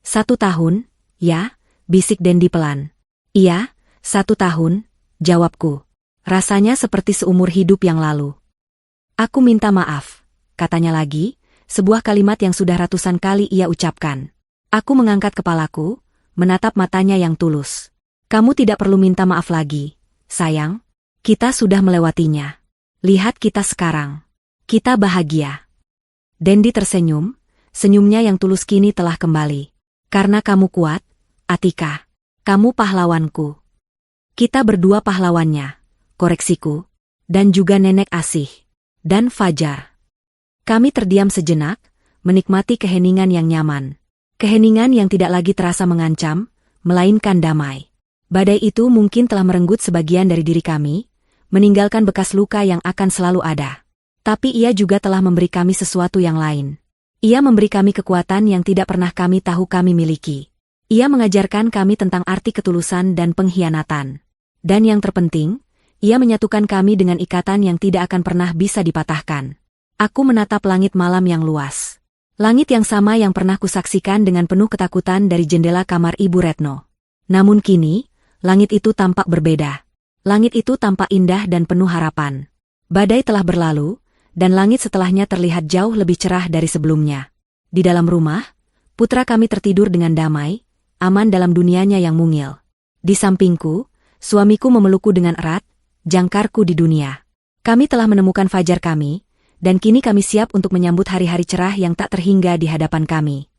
1 tahun, ya, bisik Dendi pelan. Iya, 1 tahun, jawabku. Rasanya seperti seumur hidup yang lalu. Aku minta maaf, katanya lagi, sebuah kalimat yang sudah ratusan kali ia ucapkan. Aku mengangkat kepalaku, menatap matanya yang tulus. Kamu tidak perlu minta maaf lagi, sayang. Kita sudah melewatinya. Lihat kita sekarang. Kita bahagia. Dendi tersenyum, senyumnya yang tulus kini telah kembali. Karena kamu kuat, Atika. Kamu pahlawanku. Kita berdua pahlawannya, koreksiku. Dan juga Nenek Asih. Dan Fajar. Kami terdiam sejenak, menikmati keheningan yang nyaman. Keheningan yang tidak lagi terasa mengancam, melainkan damai. Badai itu mungkin telah merenggut sebagian dari diri kami, meninggalkan bekas luka yang akan selalu ada. Tapi ia juga telah memberi kami sesuatu yang lain. Ia memberi kami kekuatan yang tidak pernah kami tahu kami miliki. Ia mengajarkan kami tentang arti ketulusan dan pengkhianatan. Dan yang terpenting, ia menyatukan kami dengan ikatan yang tidak akan pernah bisa dipatahkan. Aku menatap langit malam yang luas. Langit yang sama yang pernah kusaksikan dengan penuh ketakutan dari jendela kamar Ibu Retno. Namun kini, langit itu tampak berbeda. Langit itu tampak indah dan penuh harapan. Badai telah berlalu, dan langit setelahnya terlihat jauh lebih cerah dari sebelumnya. Di dalam rumah, putra kami tertidur dengan damai, aman dalam dunianya yang mungil. Di sampingku, suamiku memelukku dengan erat, jangkarku di dunia. Kami telah menemukan fajar kami, dan kini kami siap untuk menyambut hari-hari cerah yang tak terhingga di hadapan kami.